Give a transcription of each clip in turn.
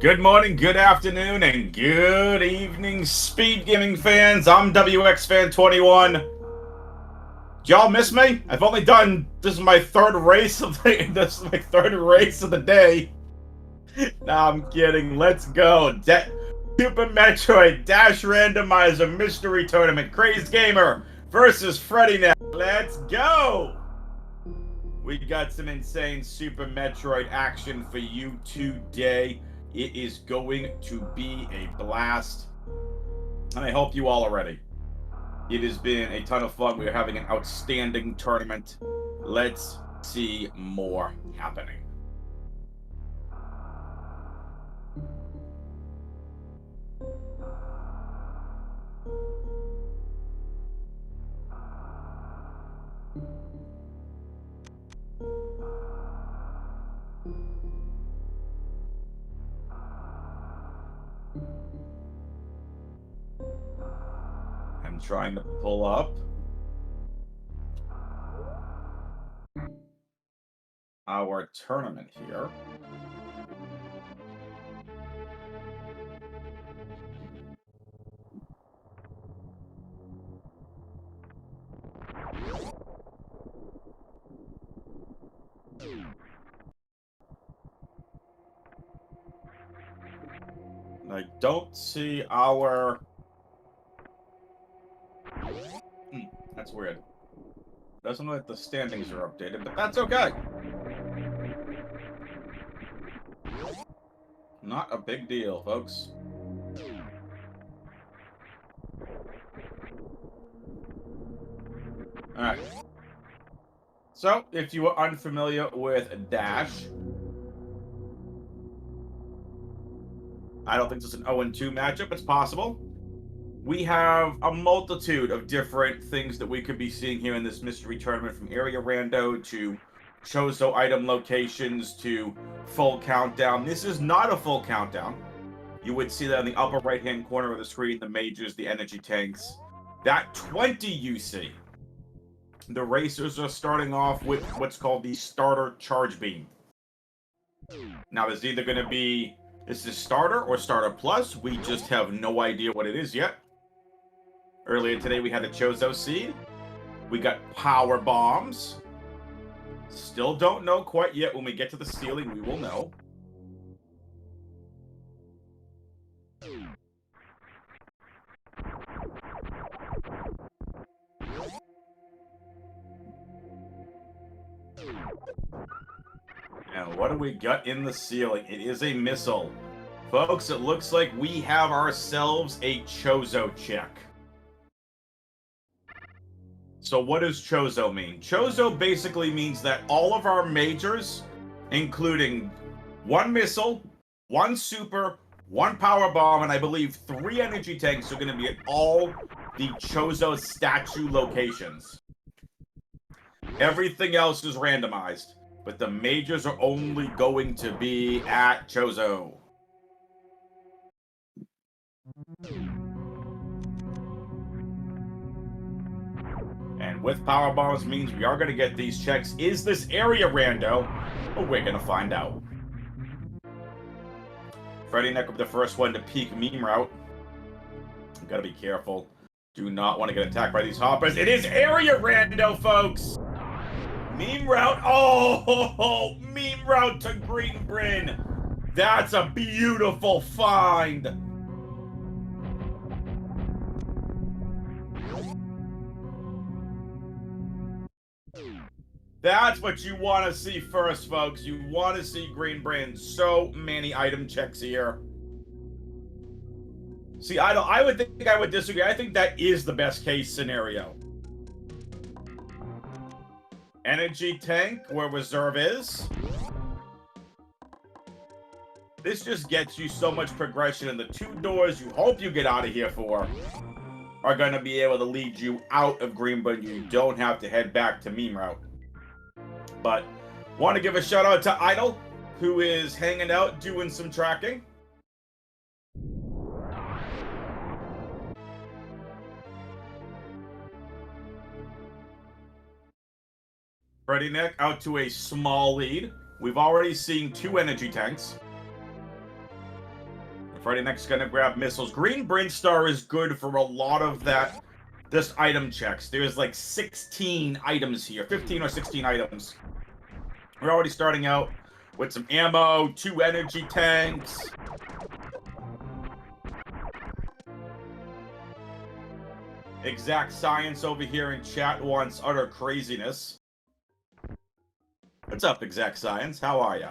Good morning, good afternoon, and good evening, Speed Gaming fans. I'm WX Fan 21. Y'all miss me? I've only done this is my third race of the day. Nah, I'm kidding. Let's go. Super Metroid Dash Randomizer Mystery Tournament. crazdgamer versus Freddyn3k. Let's go. We got some insane Super Metroid action for you today. It is going to be a blast, and I hope you all are ready. It has been a ton of fun. We are having an outstanding tournament. Let's see more happening. I'm trying to pull up our tournament here. I don't see our... that's weird. Doesn't look like the standings are updated, but that's okay. Not a big deal, folks. Alright. So, if you are unfamiliar with Dash, I don't think this is an 0-2 matchup. It's possible. We have a multitude of different things that we could be seeing here in this mystery tournament, from area rando to Chozo item locations to full countdown. This is not a full countdown. You would see that in the upper right-hand corner of the screen, the majors, the energy tanks. That 20 you see. The racers are starting off with what's called the starter charge beam. Now, there's either going to be... this is starter or starter plus. We just have no idea what it is yet. Earlier today, we had a Chozo seed. We got power bombs. Still don't know quite yet. When we get to the ceiling, we will know. And what do we got in the ceiling? It is a missile. Folks, it looks like we have ourselves a Chozo check. So what does Chozo mean? Chozo basically means that all of our majors, including one missile, one super, one power bomb, and I believe 3 energy tanks, are going to be at all the Chozo statue locations. Everything else is randomized, but the majors are only going to be at Chozo. And with power bombs means we are going to get these checks. Is this area rando? Well, we're going to find out. Freddyn3k will be the first one to peek meme route. Got to be careful. Do not want to get attacked by these hoppers. It is area rando, folks. Meme route. Oh, meme route to Green Bryn. That's a beautiful find. That's what you want to see first, folks. You want to see Green Brand. So many item checks here. See, I would think I would disagree. I think that is the best case scenario. Energy tank, where reserve is. This just gets you so much progression, and the 2 doors you hope you get out of here for are going to be able to lead you out of Green Brand. You don't have to head back to meme route. But want to give a shout out to Idle, who is hanging out doing some tracking. Freddyn3k out to a small lead. We've already seen 2 energy tanks. Freddy next is gonna grab missiles. Green Brinstar is good for a lot of that. This item checks. There's like 16 items here, 15 or 16 items. We're already starting out with some ammo, 2 energy tanks. Exact Science over here in chat wants utter craziness. What's up, Exact Science? How are ya?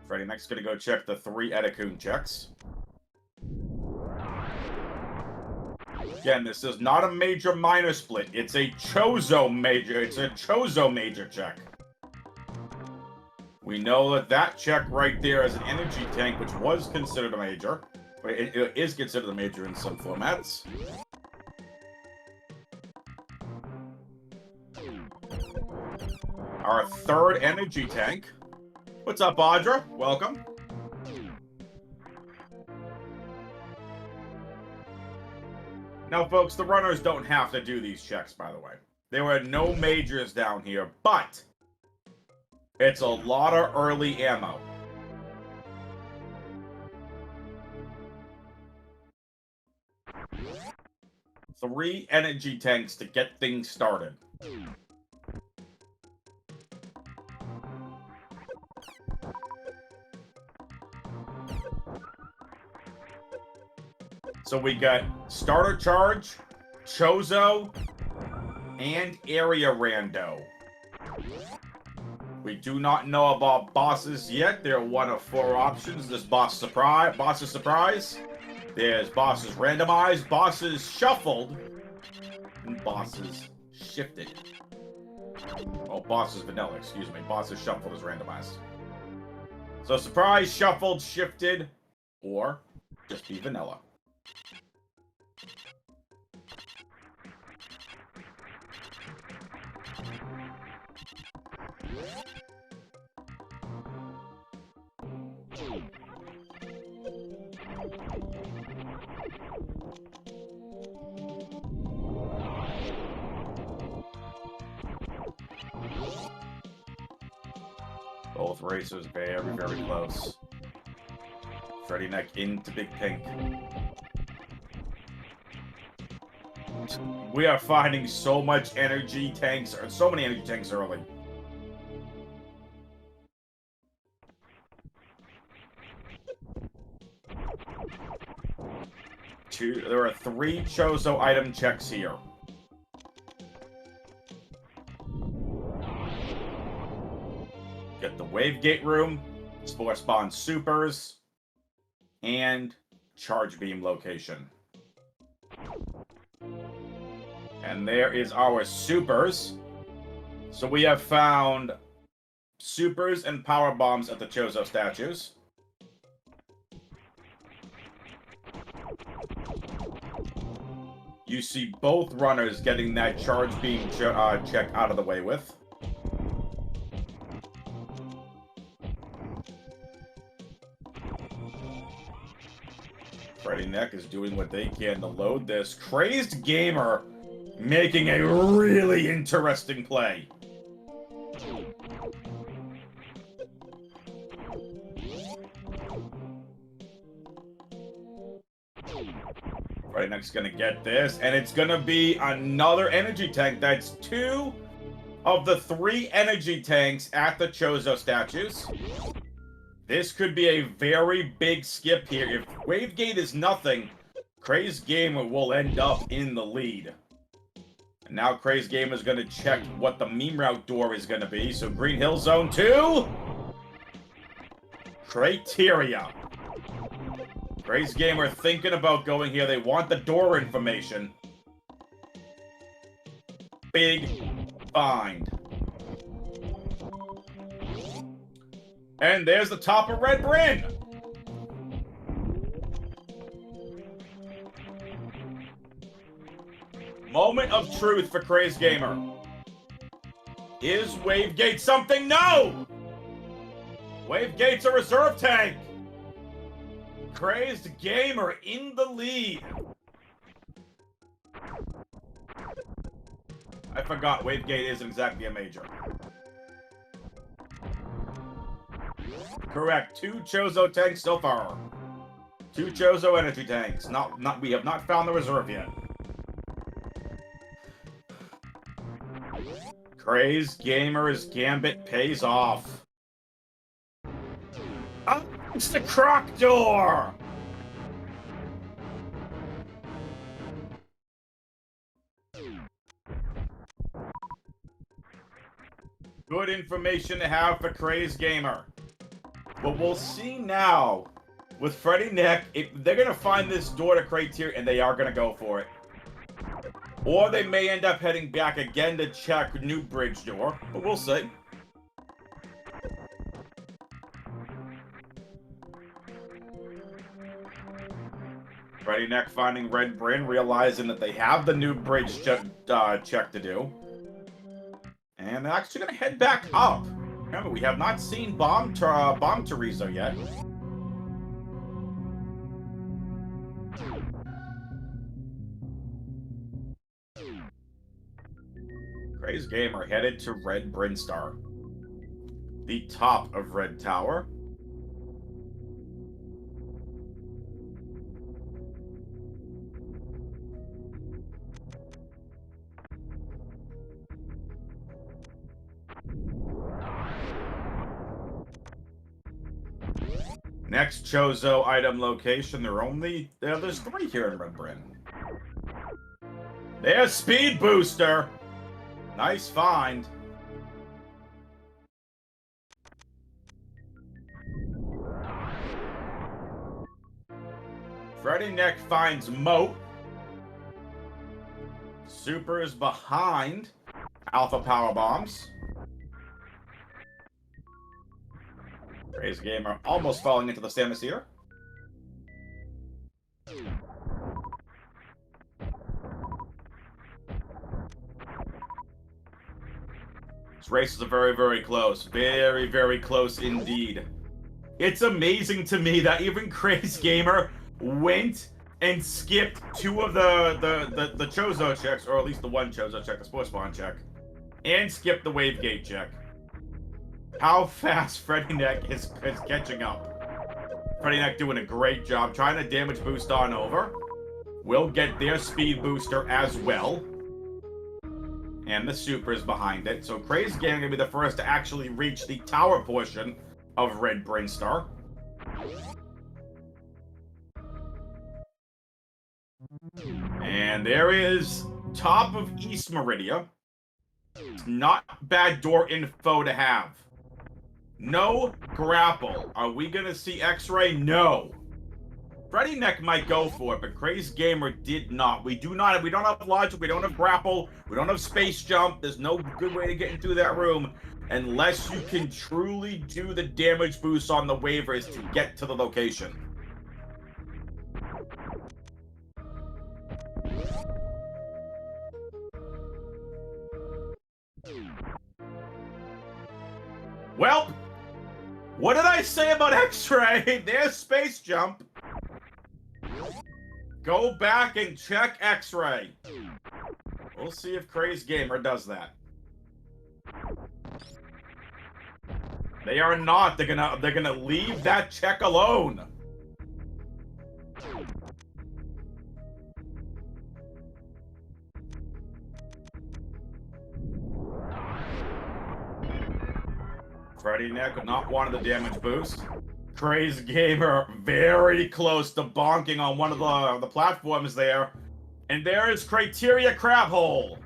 Freddy next gonna go check the 3 Etikun checks. Again, this is not a major minor split. It's a Chozo major. It's a Chozo major check. We know that that check right there is an energy tank, which was considered a major. It is considered a major in some formats. Our 3rd energy tank. What's up, Audra? Welcome. Now, folks, the runners don't have to do these checks, by the way. There were no majors down here, but it's a lot of early ammo. Three energy tanks to get things started. So we got starter charge, Chozo, and area rando. We do not know about bosses yet. They're one of 4 options. There's boss surprise, bosses surprise. There's bosses randomized, bosses shuffled, and bosses shifted. Oh, bosses vanilla, excuse me. Bosses shuffled is randomized. So surprise, shuffled, shifted, or just be vanilla. Both racers very, very close. Freddyn3k into Big Pink. We are finding so much energy tanks, or so many energy tanks early. There are 3 Chozo item checks here. Get the wave gate room, Spore Spawn supers, and charge beam location. And there is our supers. So we have found supers and power bombs at the Chozo statues. You see both runners getting that charge beam check out of the way with. Freddyn3k is doing what they can to load this. crazdgamer making a really interesting play. Freddyn3k's gonna get this, and it's gonna be another energy tank. That's 2 of the 3 energy tanks at the Chozo statues. This could be a very big skip here. If Wavegate is nothing, crazdgamer will end up in the lead. And now crazdgamer is going to check what the meme route door is going to be. So Green Hill Zone 2. Criteria. crazdgamer thinking about going here. They want the door information. Big find. And there's the top of Red Bryn. Moment of truth for crazdgamer. Is Wavegate something? No! Wavegate's a reserve tank. crazdgamer in the lead. I forgot Wavegate isn't exactly a major. Correct. 2 Chozo tanks so far. 2 Chozo energy tanks. We have not found the reserve yet. crazdgamer's gambit pays off. Oh, it's the croc door! Good information to have for crazdgamer. But we'll see now with Freddyn3k if they're gonna find this door to criteria and they are gonna go for it. Or they may end up heading back again to check new bridge door, but we'll see. Freddyn3k finding Red Bryn, realizing that they have the new bridge check to do. And they're actually gonna head back up. Remember, we have not seen Bomb Teresa yet. crazdgamer headed to Red Brinstar, the top of Red Tower. Next Chozo item location, there's 3 here in Red Bryn. There's Speed Booster! Nice find. Freddyn3k finds Moat. Super is behind Alpha Power Bombs. crazdgamer almost falling into the Samus. These races are very, very close. Very, very close indeed. It's amazing to me that even crazdgamer went and skipped 2 of the Chozo checks, or at least the 1 Chozo check, the Sports Spawn check, and skipped the Wave Gate check. How fast Freddyn3k is catching up. Freddyn3k doing a great job trying to damage boost on over. We'll get their speed booster as well. And the super is behind it. So crazdgamer gonna be the first to actually reach the tower portion of Red Brinstar. And there is top of East Meridia. Not bad door info to have. No grapple. Are we gonna see X-ray? No. Freddyn3k might go for it, but crazdgamer did not. We don't have logic, we don't have grapple, we don't have space jump. There's no good way to get into that room unless you can truly do the damage boost on the waivers to get to the location. Well, what did I say about X-ray? There's space jump. Go back and check X-ray. We'll see if crazdgamer does that. They are not. They're gonna leave that check alone. Freddyn3k not wanting the damage boost. crazdgamer very close to bonking on one of the platforms there. And there is Criteria Crab Hole.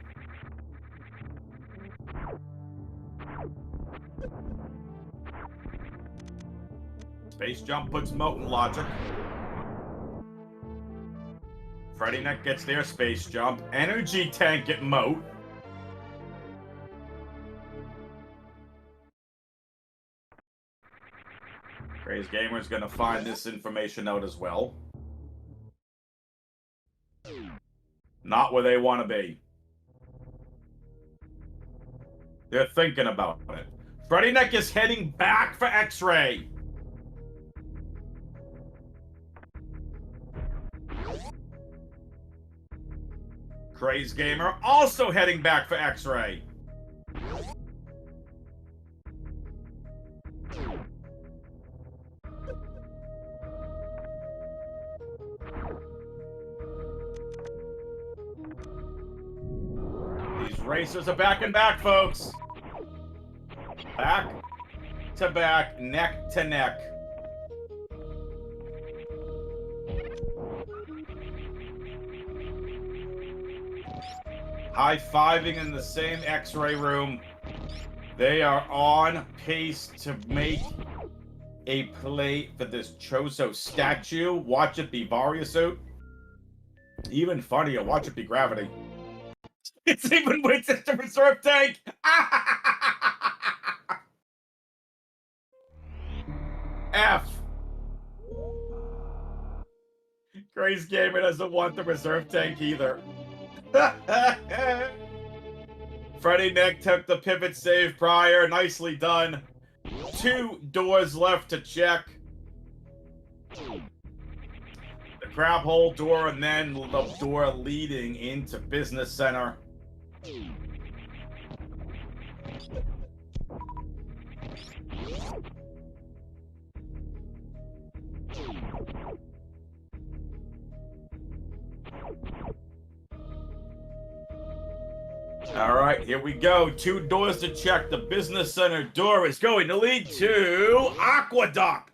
Space jump puts Moat in logic. Freddyn3k gets their space jump. Energy tank at Moat. crazdgamer's gonna find this information out as well. Not where they want to be. They're thinking about it. Freddyn3k is heading back for X-ray. crazdgamer also heading back for X-ray. racers are back and back, folks. Back to back, neck to neck. High-fiving in the same X-ray room. They are on pace to make a play for this Choso statue. Watch it be Variosuit. Even funnier, watch it be Gravity. It's even with the reserve tank! F. crazdgamer doesn't want the reserve tank either. Freddyn3k took the pivot save prior. Nicely done. 2 doors left to check. The crab hole door and then the door leading into Business Center. All right, here we go. 2 doors to check. The Business Center door is going to lead to Aqueduct.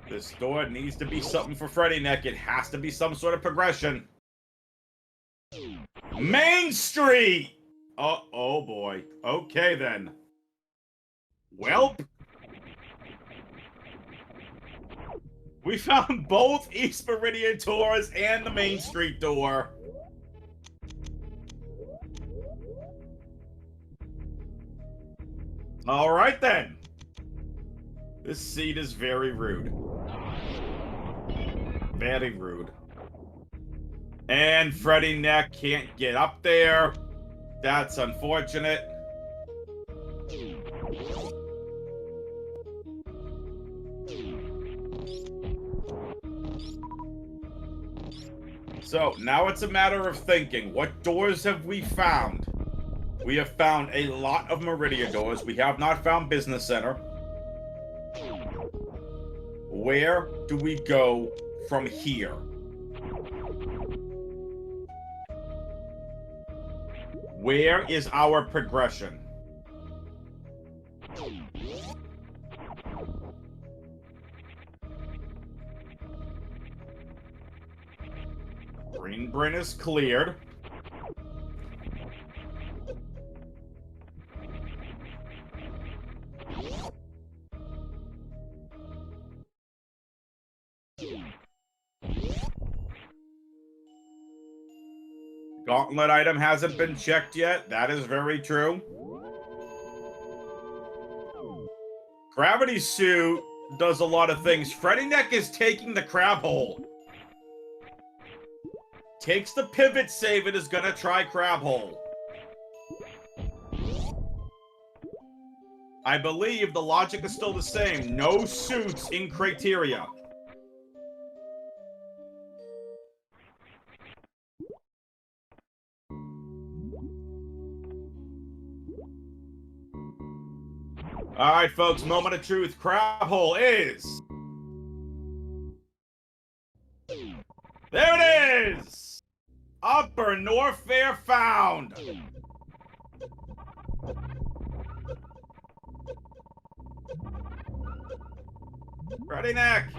This door needs to be something for Freddyn3k. It has to be some sort of progression. Main Street! Oh boy. Okay then. Welp. We found both East Meridian doors and the Main Street door. All right then. This seat is very rude. Very rude. And Freddyn3k can't get up there. That's unfortunate. So, now it's a matter of thinking. What doors have we found? We have found a lot of Meridian doors. We have not found Business Center. Where do we go from here? Where is our progression? Green is cleared. Gauntlet item hasn't been checked yet. That is very true. Gravity suit does a lot of things. Freddyn3k is taking the crab hole. Takes the pivot save and is gonna try crab hole. I believe the logic is still the same. No suits in criteria. Alright, folks, moment of truth. Crab hole is... There it is! Upper Norfair found! Freddyn3k,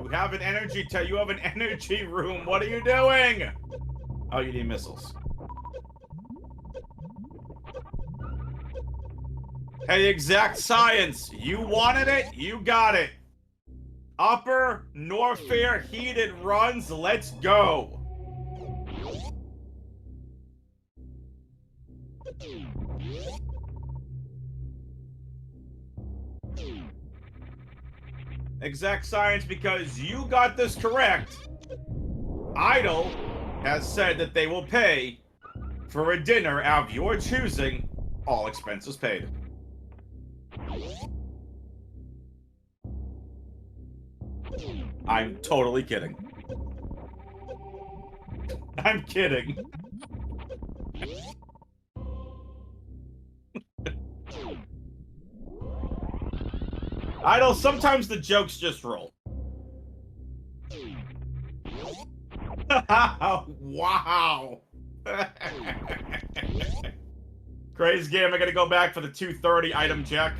you have an energy you have an energy room. What are you doing? Oh, you need missiles. Hey, Exact Science, you wanted it, you got it. Upper Norfair heated runs, let's go. Exact Science, because you got this correct. Idle has said that they will pay for a dinner of your choosing, all expenses paid. I'm totally kidding. I'm kidding. Idle, sometimes the jokes just roll. Wow. crazdgamer gonna go back for the 230 item check.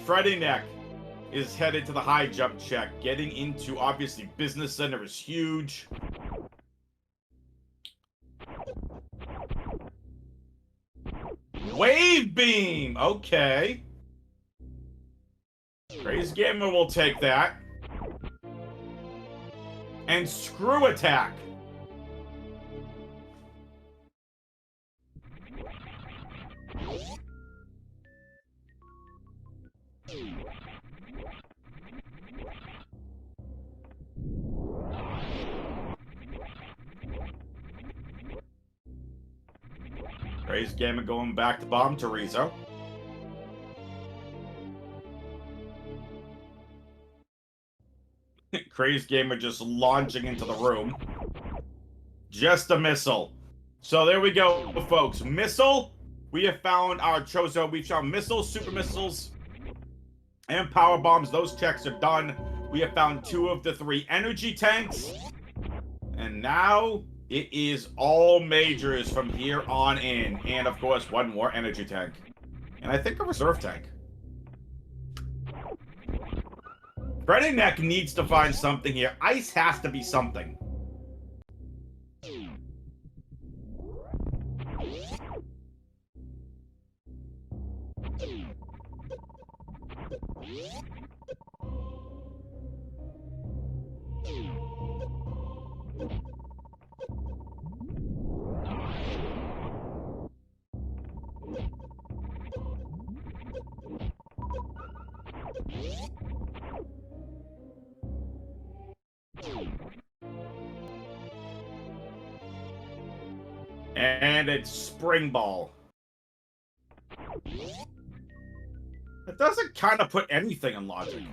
Freddyn3k is headed to the high jump check. Getting into, obviously, business center is huge. Wave beam! Okay. crazdgamer will take that. And screw attack. crazdgamer going back to bomb Teresa. crazdgamer just launching into the room. Just a missile. So there we go, folks. Missile. We have found our Chozo. We've found missiles, super missiles, and power bombs. Those checks are done. We have found 2 of the 3 energy tanks. And now it is all majors from here on in. And, of course, 1 more energy tank. And I think a reserve tank. Freddyn3k needs to find something here. Ice has to be something. And it's Spring Ball. It doesn't kind of put anything in logic.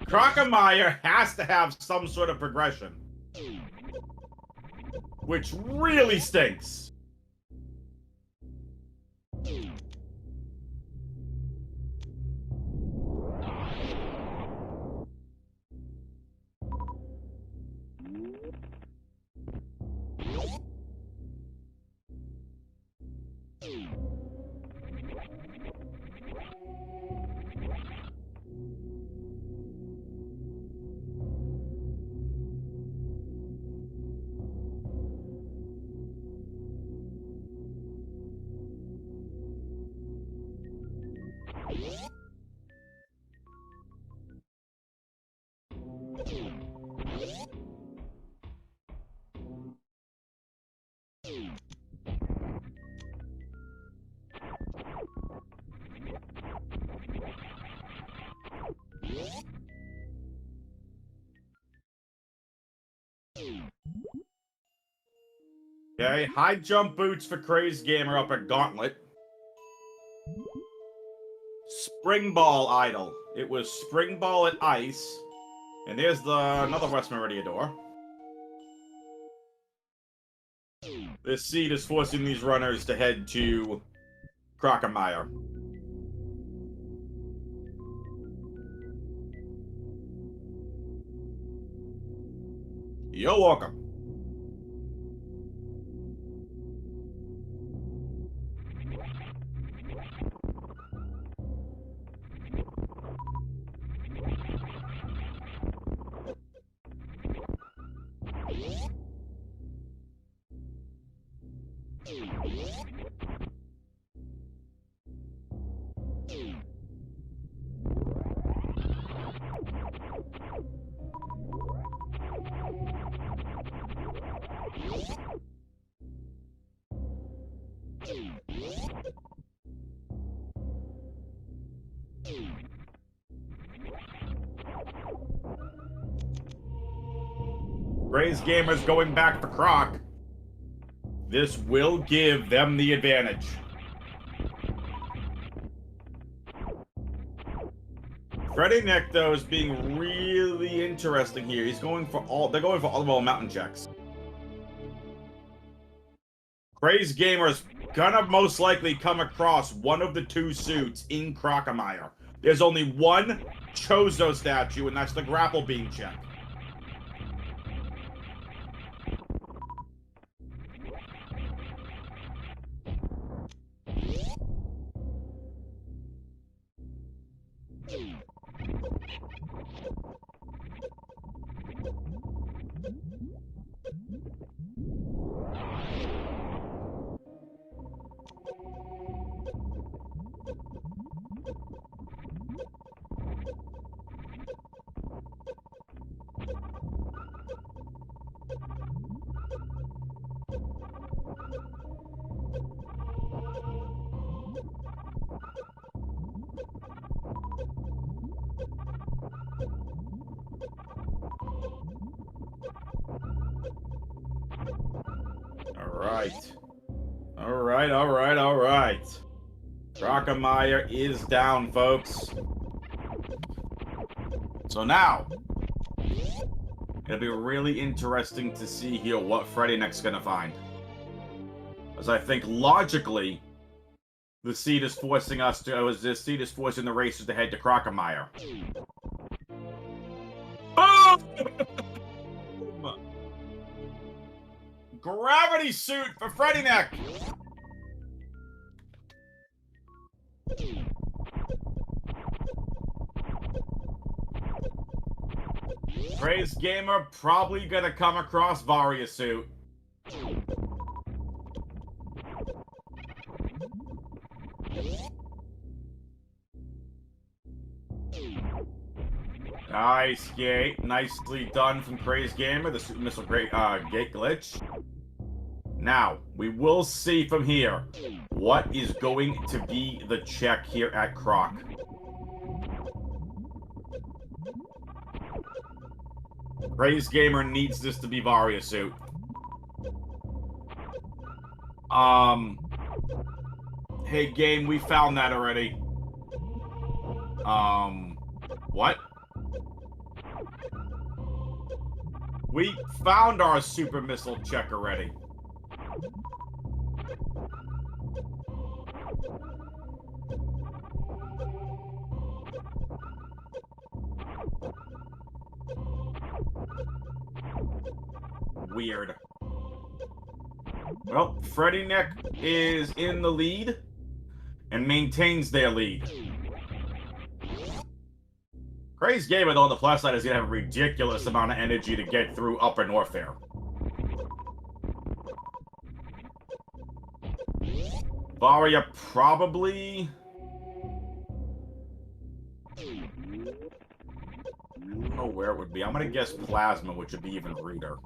Crocomire has to have some sort of progression. Which really stinks. Okay, high jump boots for crazdgamer up at Gauntlet. Spring Ball idol. It was Spring Ball at Ice. And there's another West Meridia door. This seed is forcing these runners to head to Crocomire. You're welcome. crazdgamer's going back for Croc. This will give them the advantage. Freddyn3k, though, is being really interesting here. He's going for all. They're going for all of our mountain checks. crazdgamer's gonna most likely come across one of the 2 suits in Crocomire. There's only one Chozo statue, and that's the grapple beam check. All right. Drachenmeier is down, folks. So now, it'll be really interesting to see here what Freddyn3k's gonna find. As I think logically, the seed is forcing us to, this seed is forcing the racers to head to Drachenmeier. Boom! Gravity suit for Freddyn3k! crazdgamer probably gonna come across Varia suit. Nice gate. Nicely done from crazdgamer. The super missile gate glitch. Now, we will see from here what is going to be the check here at Croc. crazdgamer needs this to be Varia suit. Hey game, we found that already. What? We found our super missile check already. Weird. Well, Freddyn3k is in the lead and maintains their lead. crazdgamer, though, on the plus side, is going to have a ridiculous amount of energy to get through Upper Norfair. Varia probably... I don't know where it would be. I'm going to guess Plasma, which would be even reader.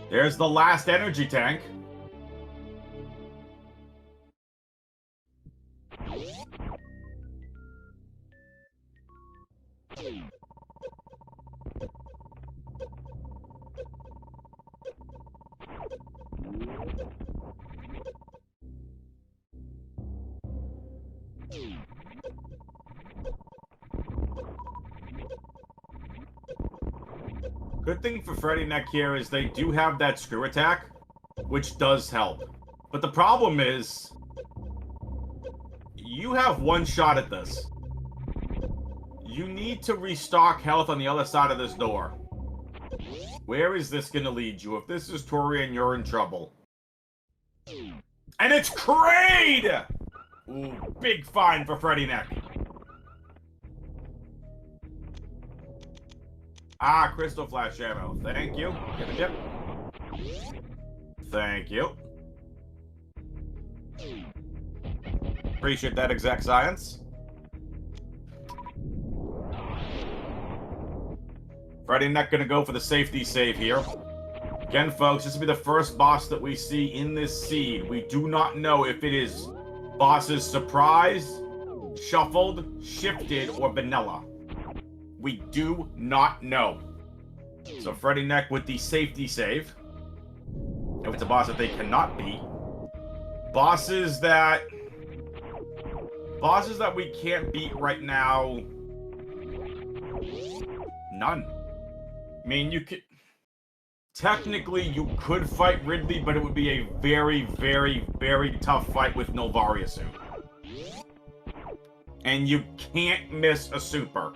There's the last energy tank. Good thing for Freddyn3k here is they do have that screw attack, which does help. But the problem is, you have one shot at this. You need to restock health on the other side of this door. Where is this going to lead you? If this is Torian, you're in trouble. And it's Kraid! Ooh, big fine for Freddyn3k. Ah, Crystal Flash ammo. Thank you. Give a dip. Thank you. Appreciate that exact science. Freddyn3k gonna go for the safety save here. Again, folks, this will be the first boss that we see in this seed. We do not know if it is boss's surprise, shuffled, shifted, or vanilla. We do not know. So Freddyn3k with the safety save. If it's a boss that they cannot beat. Bosses that we can't beat right now. None. I mean, you could... Technically, you could fight Ridley, but it would be a very, very, very tough fight with no Varia suit. And you can't miss a super.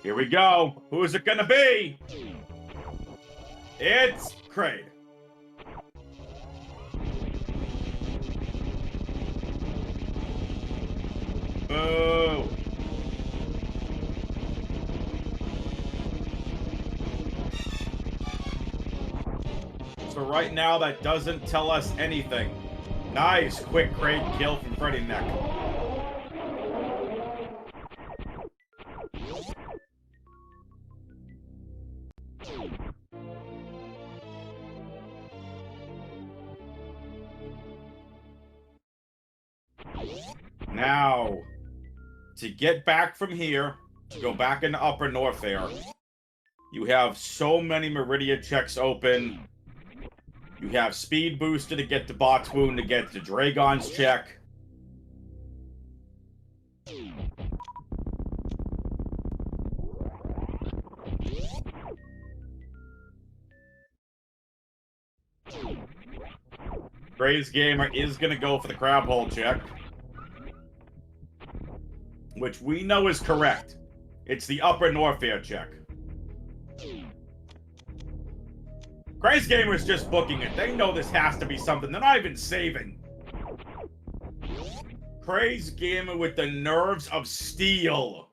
Here we go. Who's it gonna be? It's Kraid. Boo. So right now, that doesn't tell us anything. Nice, quick Kraid kill from Freddyn3k. Now, to get back from here, to go back into Upper Norfair, you have so many Meridia checks open. You have Speed Booster to get to Box Wound to get to Dragon's check. crazdgamer is going to go for the crab hole check, which we know is correct. It's the Upper Norfair check. crazdgamer's just booking it. They know this has to be something. They're not even saving. crazdgamer with the nerves of steel.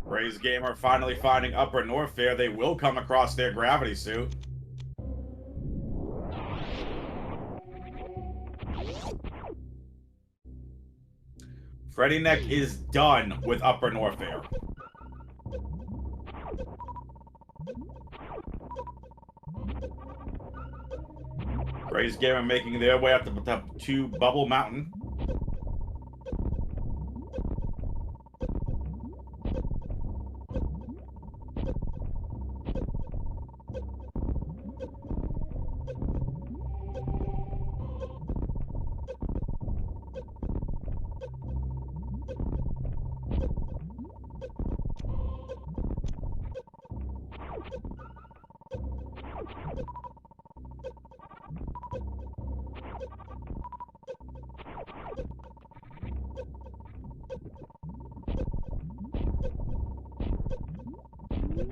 crazdgamer finally finding Upper Norfair. They will come across their gravity suit. Freddyn3k is done with Upper Norfair. crazdgamer making their way up to Bubble Mountain.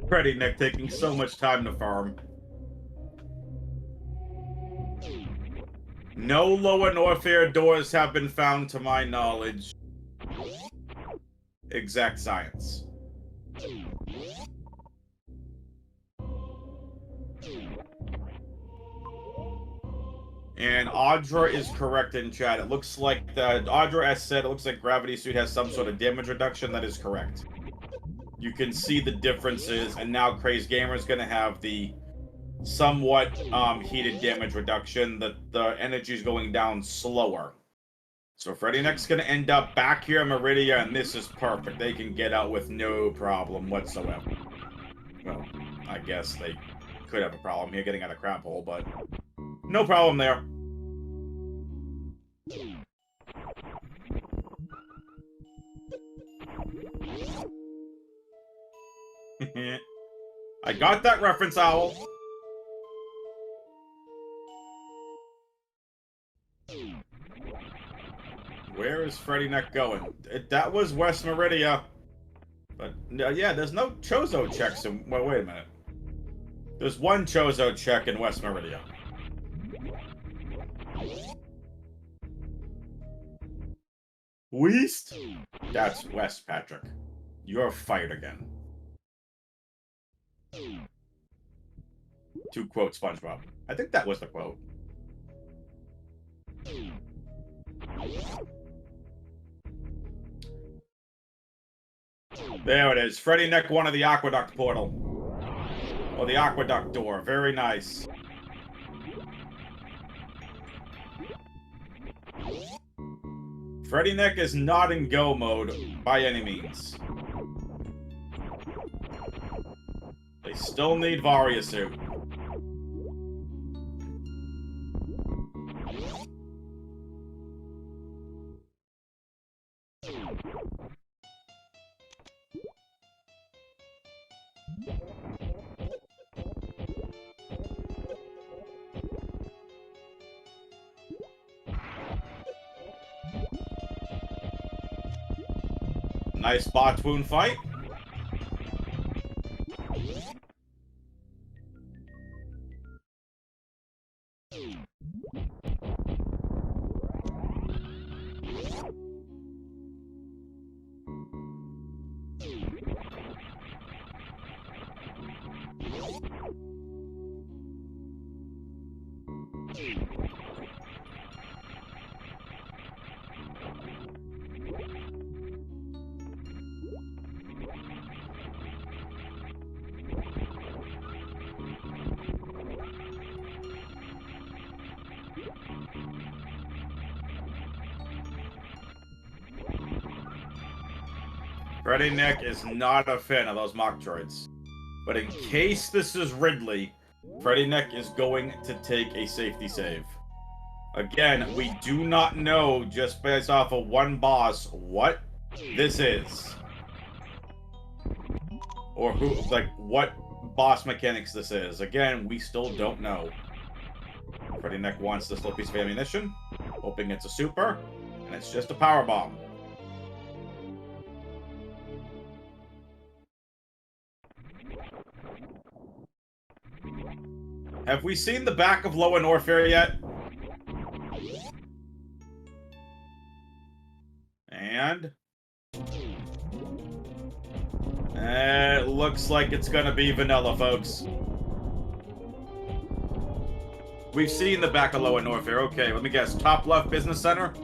Freddyn3k taking so much time to farm. No Lower Norfair doors have been found to my knowledge. Exact science. And Audra is correct in chat. It looks like Audra S said it looks like Gravity Suit has some sort of damage reduction. That is correct. You can see the differences, and now crazdgamer is going to have the somewhat heated damage reduction. The energy is going down slower. So Freddyn3k's going to end up back here in Meridia, and this is perfect. They can get out with no problem whatsoever. Well, I guess they could have a problem here getting out of crab hole, but no problem there. I got that reference, Owl. Where is Freddyn3k going? That was West Meridia. But, yeah, there's no Chozo checks in... Well, wait a minute. There's one Chozo check in West Meridia. West? That's West, Patrick. You're fired again. To quote SpongeBob. I think that was the quote. There it is. Freddyn3k, one of the Aqueduct portal. Oh, the aqueduct door. Very nice. Freddyn3k is not in go mode by any means. They still need Varia suit. Nice bot wound fight. Freddyn3k is not a fan of those mock droids. But in case this is Ridley, Freddyn3k is going to take a safety save. Again, we do not know, just based off of one boss, what this is. Or who, like, what boss mechanics this is. Again, we still don't know. Freddyn3k wants this little piece of ammunition, hoping it's a super, and it's just a power bomb. Have we seen the back of Lower Norfair yet? And it looks like it's gonna be vanilla, folks. We've seen the back of Lower Norfair. Okay, let me guess. Top left business center?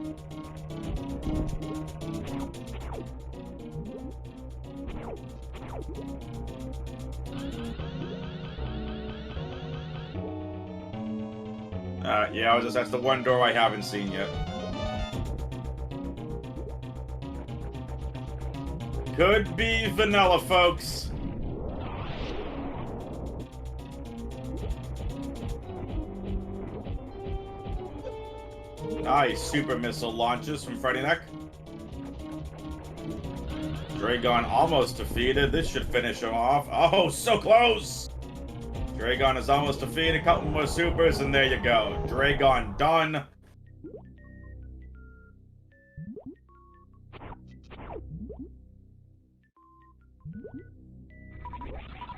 Yeah, that's the one door I haven't seen yet. Could be vanilla, folks. Nice super missile launches from Freddyn3k. Dragon almost defeated. This should finish him off. Oh, so close! Dragon is almost defeated. A couple more supers, and there you go. Dragon done.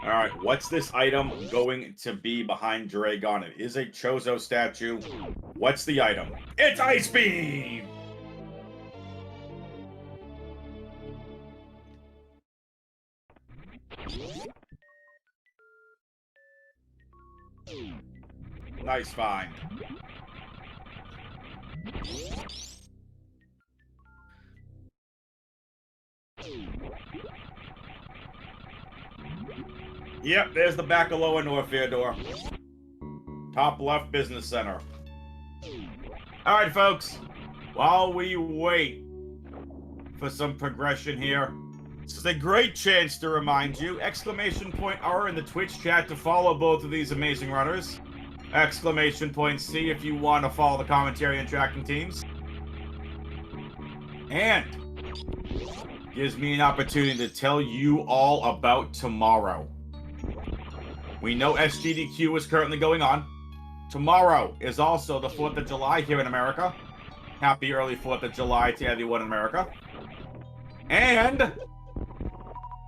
Alright, what's this item going to be behind Dragon? It is a Chozo statue. What's the item? It's Ice Beam! Nice find. Yep, there's the back of Lower Norfair door. Top left business center. Alright, folks. While we wait for some progression here, this is a great chance to remind you, !R in the Twitch chat to follow both of these amazing runners. !C if you want to follow the commentary and tracking teams. And gives me an opportunity to tell you all about tomorrow. We know SGDQ is currently going on. Tomorrow is also the 4th of July here in America. Happy early 4th of July to everyone in America. And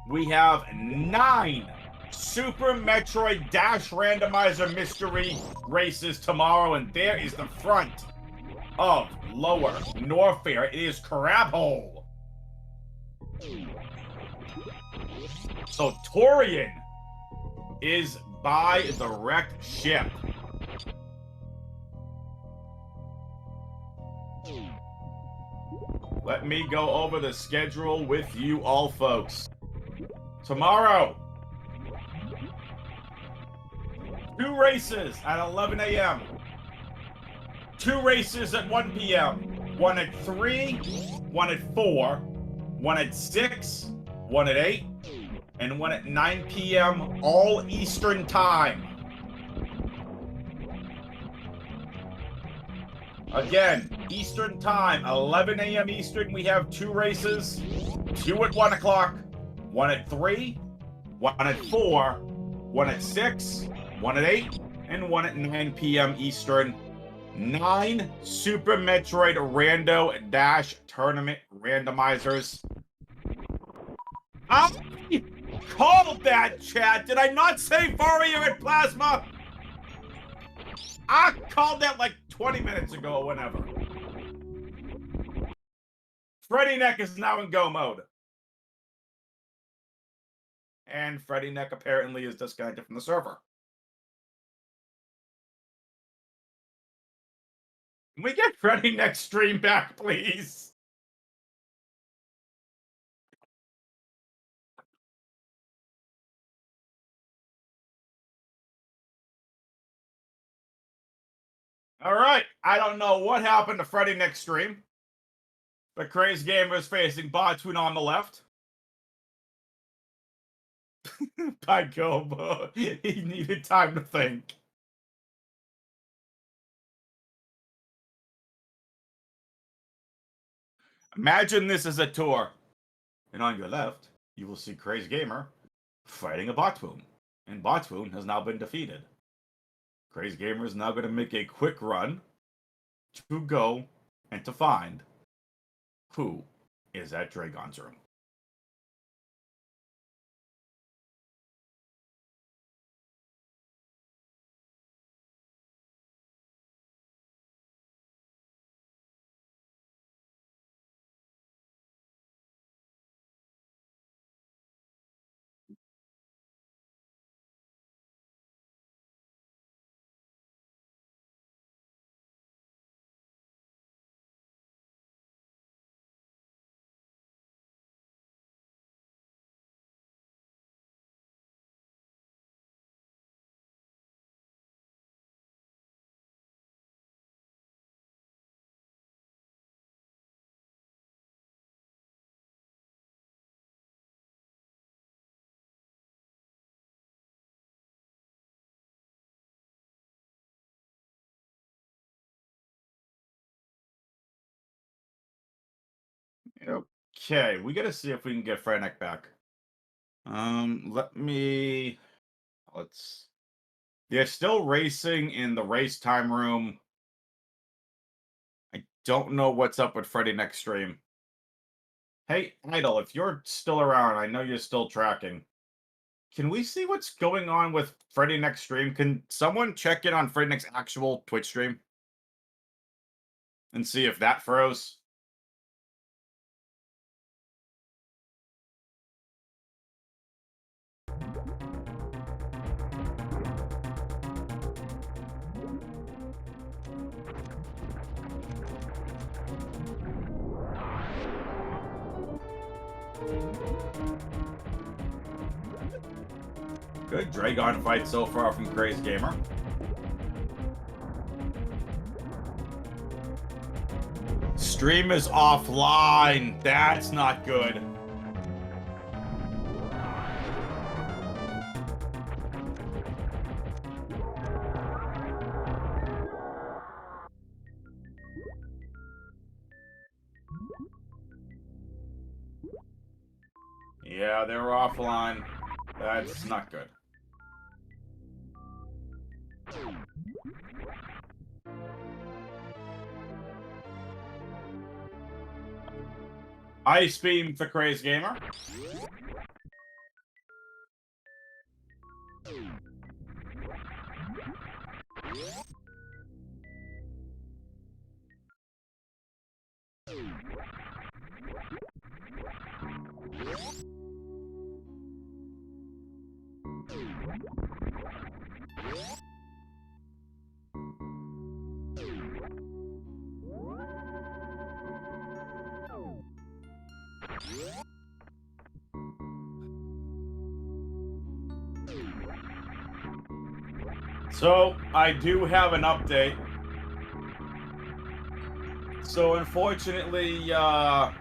we have 9 Super Metroid Dash Randomizer Mystery races tomorrow, and there is the front of Lower Norfair. It is Crab Hole. So Torian is by the wrecked ship. Let me go over the schedule with you all, folks. Tomorrow, races at 11 a.m. 2 races at 1 p.m. 1 at 3, 1 at 4, 1 at 6, 1 at 8, and 1 at 9 p.m. all Eastern time. Again, Eastern time, 11 a.m. Eastern, we have 2 races. 2 at 1 o'clock, 1 at 3, 1 at 4, 1 at 6, 1 at 8, and 1 at 9 p.m. Eastern. 9 Super Metroid Rando Dash Tournament randomizers. I called that, chat. Did I not say Warrior at Plasma? I called that like 20 minutes ago or whenever. Freddyn3k is now in go mode. And Freddyn3k apparently is disconnected from the server. Can we get Freddyn3k stream back, please? All right. I don't know what happened to Freddyn3k stream. But crazdgamer is facing Botwoon on the left. By Gobo. He needed time to think. Imagine this as a tour. And on your left, you will see crazdgamer fighting a Botwoon. And Botwoon has now been defeated. crazdgamer is now going to make a quick run to go and to find who is at Dragon's room. Okay, we gotta see if we can get Freddyn3k back. Let's. They're still racing in the race time room. I don't know what's up with Freddyn3k stream. Hey, Idol, if you're still around, I know you're still tracking. Can we see what's going on with Freddyn3k stream? Can someone check in on Freddyn3k's actual Twitch stream? And see if that froze? Good Dragon fight so far from crazdgamer. Stream is offline. That's not good. Yeah, they were offline. That's not good. Ice Beam for crazdgamer. So, I do have an update. So, unfortunately, all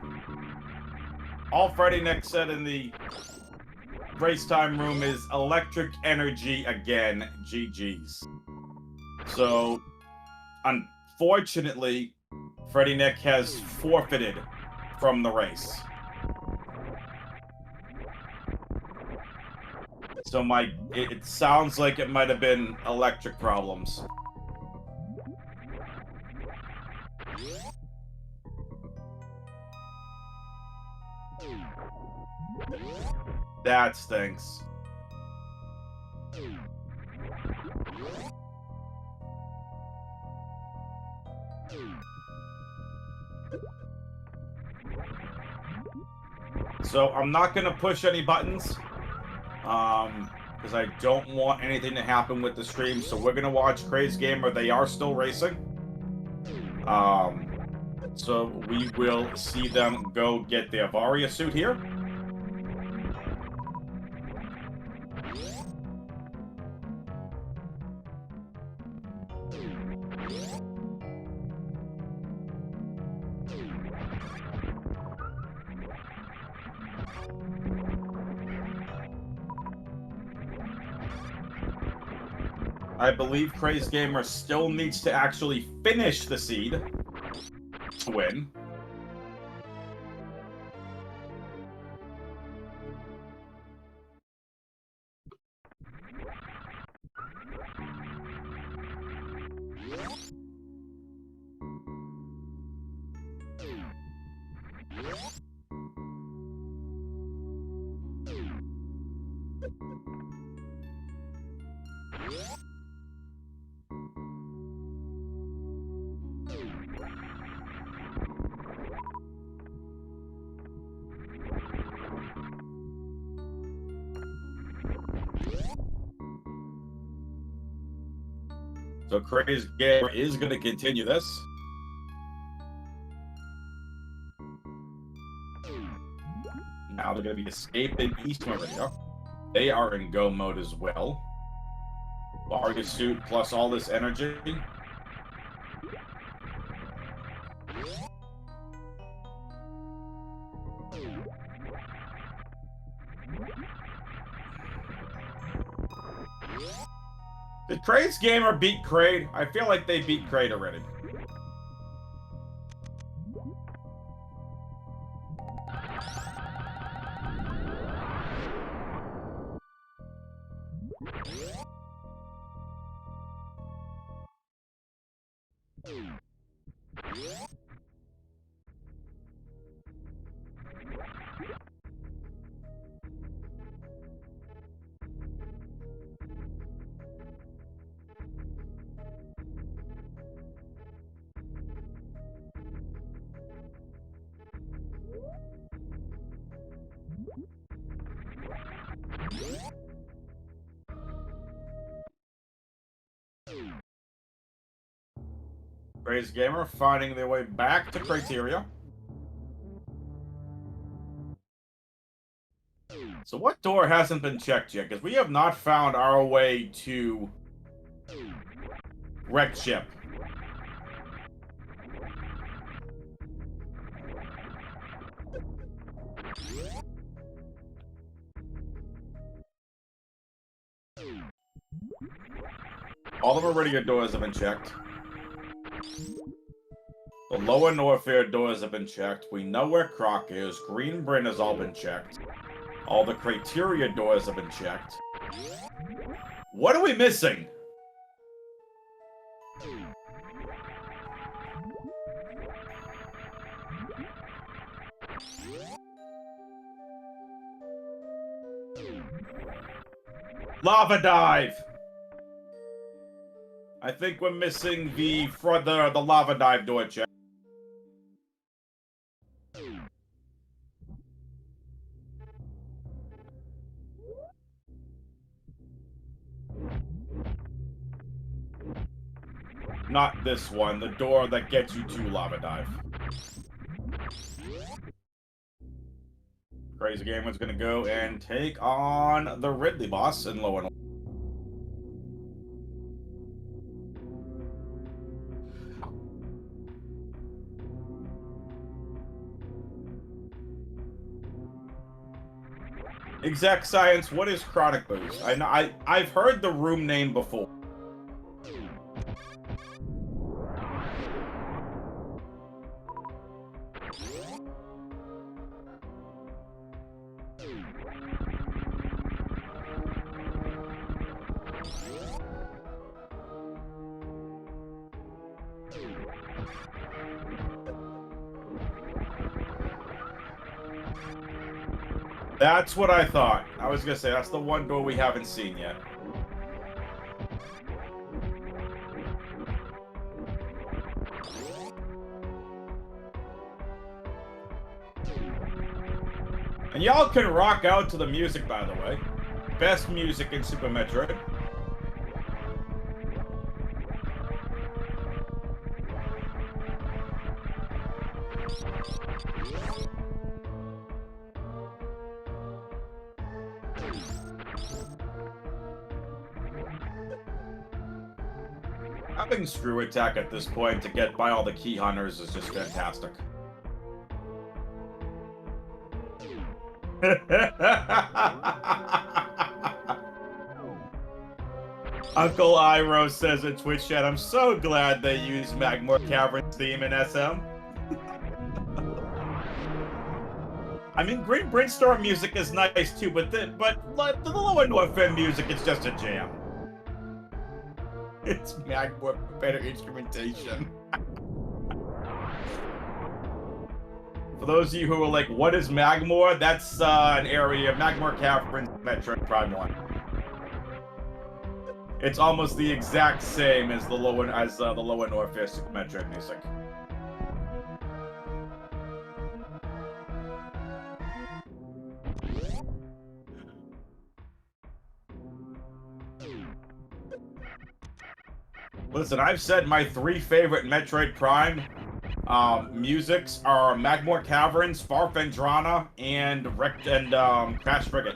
Freddyn3k said in the race time room is electric energy again. GG's. So, unfortunately, Freddyn3k has forfeited from the race. So it sounds like it might have been electric problems. That stinks. So I'm not gonna push any buttons, because I don't want anything to happen with the stream. So we're gonna watch crazdgamer. They are still racing. So we will see them go get their Varia suit here. I believe crazdgamer still needs to actually finish the seed to win. So crazdgamer is going to continue this. Now they're going to be escaping East Maria. They are in go mode as well. Varia suit plus all this energy. Did crazdgamer beat Kraid? I feel like they beat Kraid already. crazdgamer finding their way back to Criteria. So what door hasn't been checked yet? Because we have not found our way to Wrecked Ship. All of our Meridian doors have been checked. The lower Norfair doors have been checked. We know where Croc is. Green Bryn has all been checked. All the Criteria doors have been checked. What are we missing? Lava Dive! I think we're missing the Lava Dive door check. Not this one, the door that gets you to Lava Dive. crazdgamer's gonna go and take on the Ridley boss in lower. Exact Science, what is Chronic Boost? I know I've heard the room name before. That's what I thought. I was gonna say, that's the one door we haven't seen yet. And y'all can rock out to the music, by the way. Best music in Super Metroid. Having Screw Attack at this point to get by all the key hunters is just fantastic. Uncle Iroh says in Twitch chat, I'm so glad they used Magmore Cavern's theme in SM. I mean, Green Brainstorm music is nice too, but the Lower North End music is just a jam. It's Magmore better instrumentation. For those of you who are like, what is Magmore? That's an area of Magmore Cavern, Metroid Prime 1. It's almost the exact same as the Lower North East Metroid music. Listen, I've said my 3 favorite Metroid Prime musics are Magmore Caverns, Farfendrana, and Crash Frigate.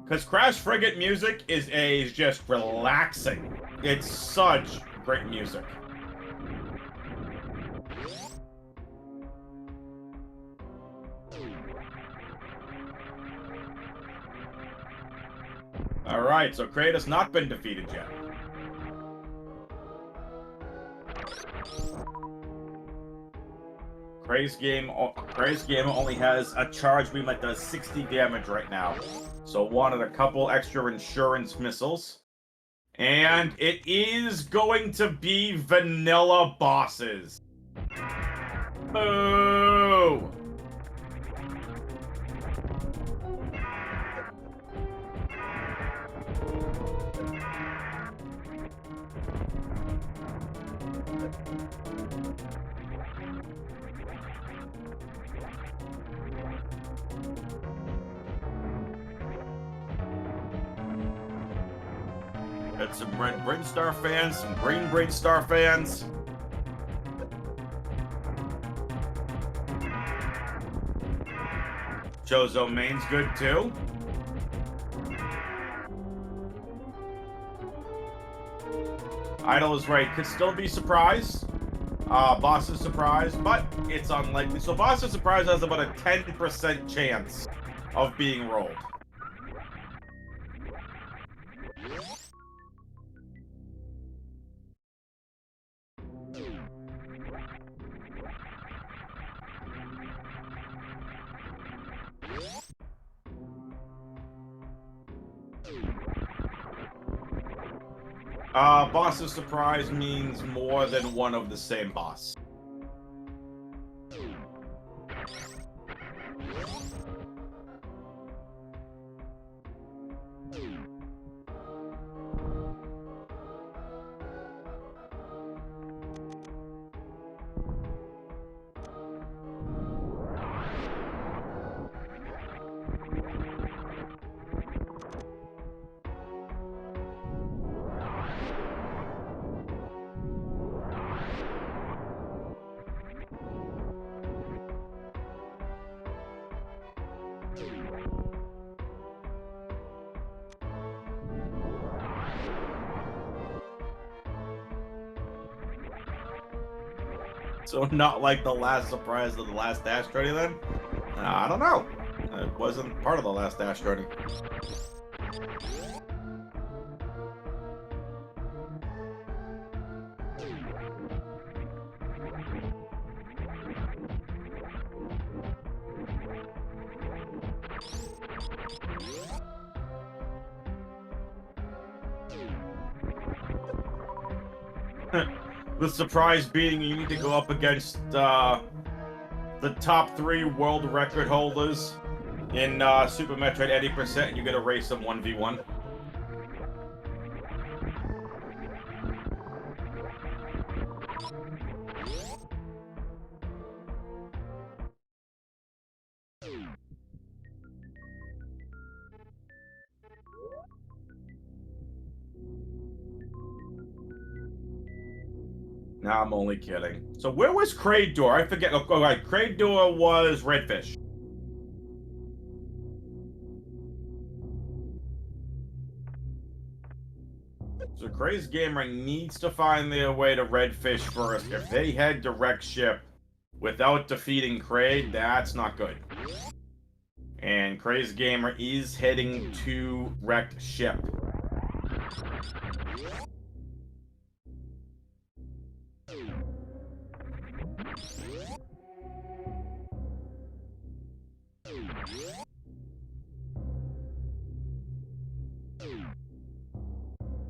Because Crash Frigate music is just relaxing. It's such great music. Alright, so Kratos not been defeated yet. crazdgamer only has a charge beam that does 60 damage right now. So wanted a couple extra insurance missiles. And it is going to be vanilla bosses. Boo! Got some Red Brainstar fans, some Green Brainstar fans. Chozo main's good too. Idol is right, could still be surprised. Boss is surprised, but it's unlikely. So Boss is surprised has about a 10% chance of being rolled. Boss's surprise means more than one of the same boss. So not like the last surprise of the last Dash Trade then? I don't know. It wasn't part of the last Dash Journey. The surprise being you need to go up against the top 3 world record holders in Super Metroid 80%, and you get to race them 1v1. Nah, I'm only kidding. So where was Kraydor? I forget. Oh, right. Kraydor was Redfish. So crazdgamer needs to find their way to Redfish first. If they head direct ship without defeating Kraid, that's not good. And crazdgamer is heading to wrecked ship.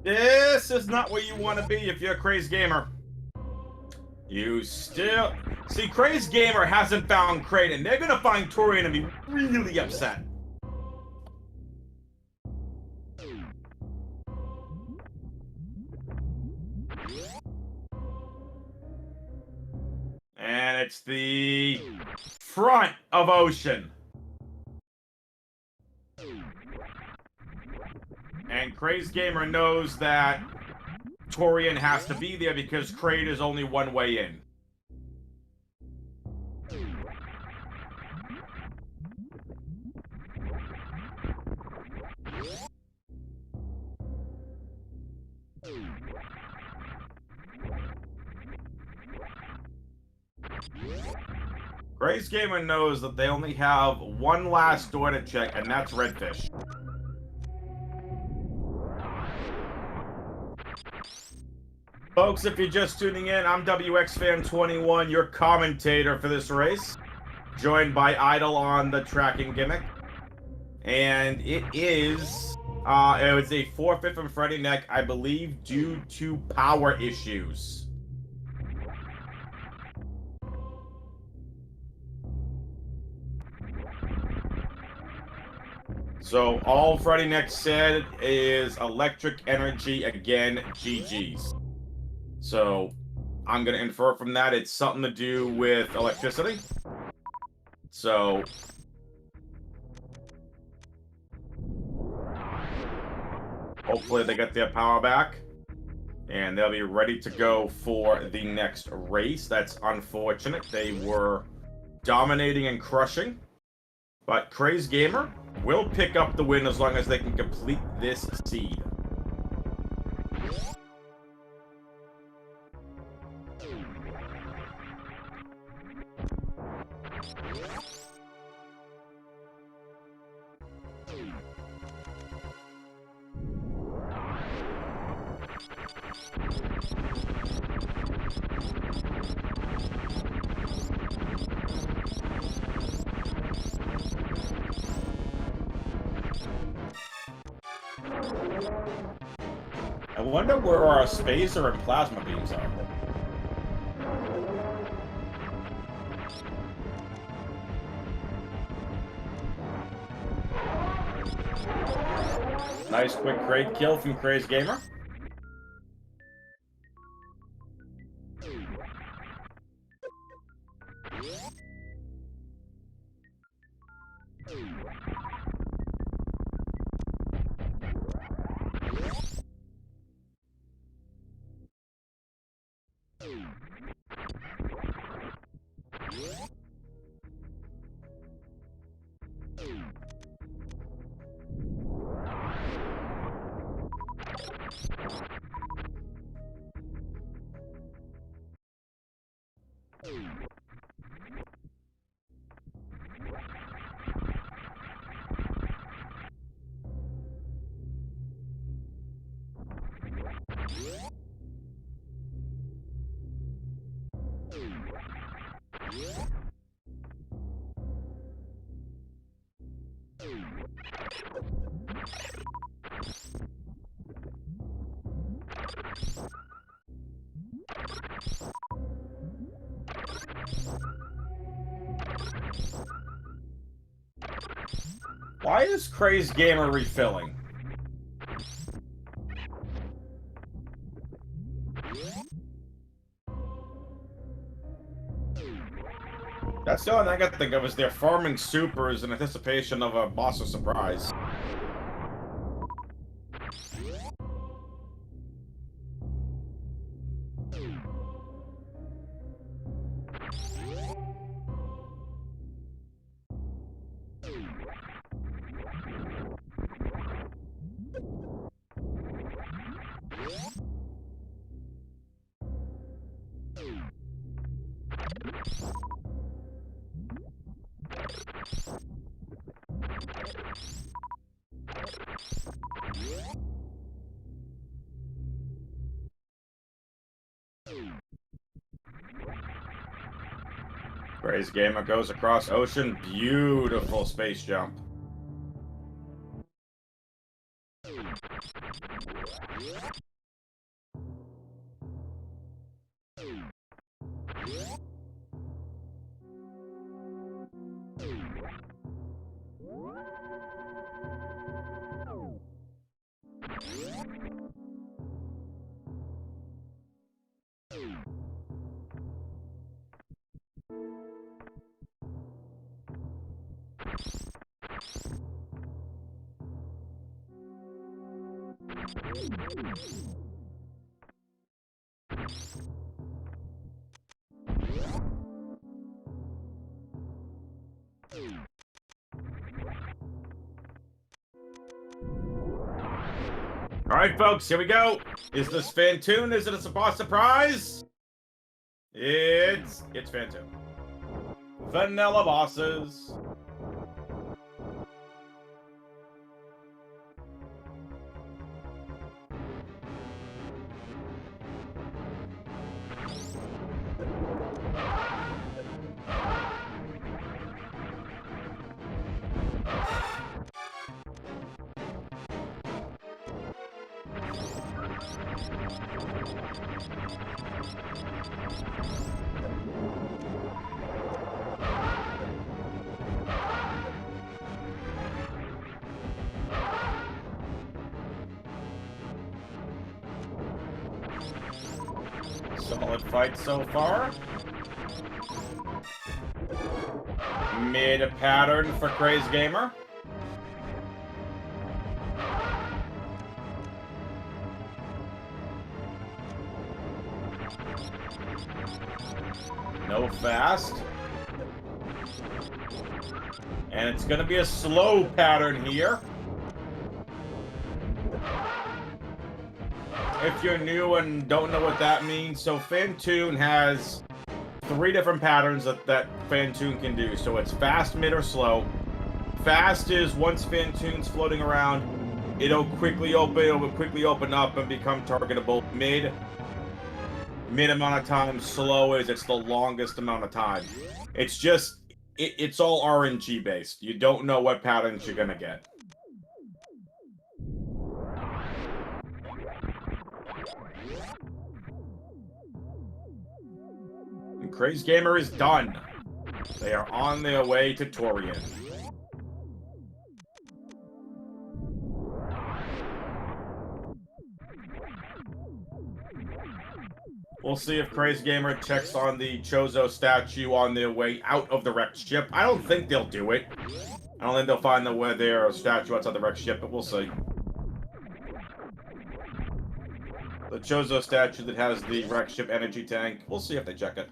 This is not where you want to be if you're a crazdgamer. You still... See, crazdgamer hasn't found Kraid, and they're gonna find Torian and be really upset. And it's the front of Ocean. And crazdgamer knows that Torian has to be there because Kraid is only one way in. crazdgamer knows that they only have one last door to check, and that's Redfish. Folks, if you're just tuning in, I'm WXFan21, your commentator for this race, joined by Idol on the tracking gimmick. And it was a forfeit from Freddyn3k, I believe, due to power issues. So all Freddyn3k said is electric energy again, GG's. So I'm going to infer from that it's something to do with electricity. So hopefully they get their power back and they'll be ready to go for the next race. That's unfortunate. They were dominating and crushing, but crazdgamer will pick up the win as long as they can complete this seed. I wonder where our spacer and plasma beams are. Nice quick Kraid kill from crazdgamer. Why is crazdgamer refilling? That's the only thing I can think of is they're farming supers in anticipation of a boss of surprise. crazdgamer goes across ocean. Beautiful space jump. Alright, folks, here we go. Is this Fantoon? Is it a boss surprise? It's Fantoon. Vanilla bosses. Solid fight so far. Mid pattern for crazdgamer. No fast. And it's going to be a slow pattern here. If you're new and don't know what that means, so Fantoon has 3 different patterns that Fantoon can do. So it's fast, mid, or slow. Fast is once Fantoon's floating around, it'll quickly open up and become targetable. Mid amount of time. Slow is it's the longest amount of time. It's just it's all RNG based. You don't know what patterns you're gonna get. And crazdgamer is done. They are on their way to Torian. We'll see if crazdgamer checks on the Chozo statue on their way out of the wrecked ship. I don't think they'll do it. I don't think they'll find their statue outside the wrecked ship, but we'll see. The Chozo statue that has the wrecked ship energy tank. We'll see if they check it.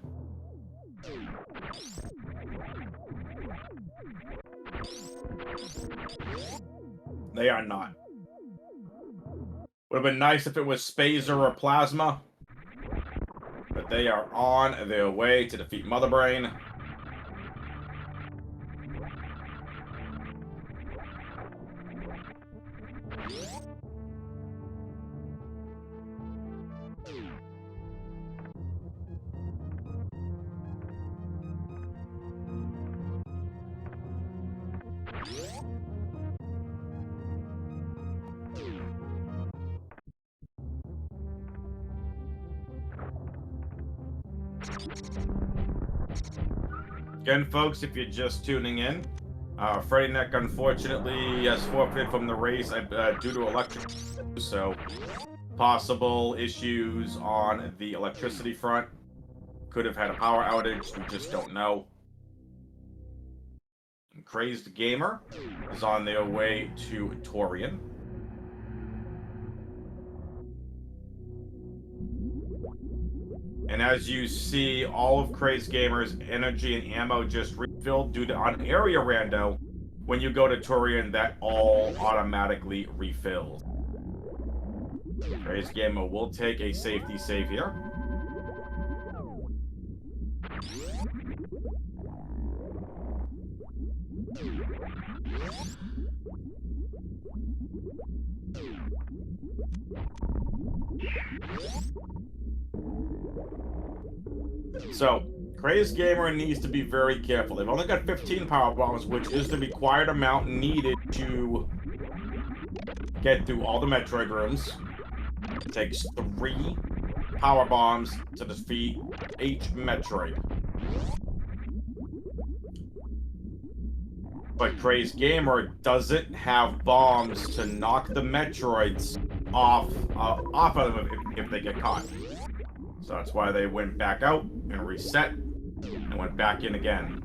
They are not. Would have been nice if it was Spazer or Plasma. But they are on their way to defeat Mother Brain. Again, folks, if you're just tuning in, Freddyn3k unfortunately has forfeited from the race due to electric, so possible issues on the electricity front. Could have had a power outage, we just don't know. And crazdgamer is on their way to Torian. And as you see, all of crazdgamer's energy and ammo just refilled due to on area rando. When you go to Torian, that all automatically refills. crazdgamer will take a safety save here. So, crazdgamer needs to be very careful. They've only got 15 power bombs, which is the required amount needed to get through all the Metroid rooms. It takes 3 power bombs to defeat each Metroid. But crazdgamer doesn't have bombs to knock the Metroids off of them if they get caught. So that's why they went back out and reset and went back in again.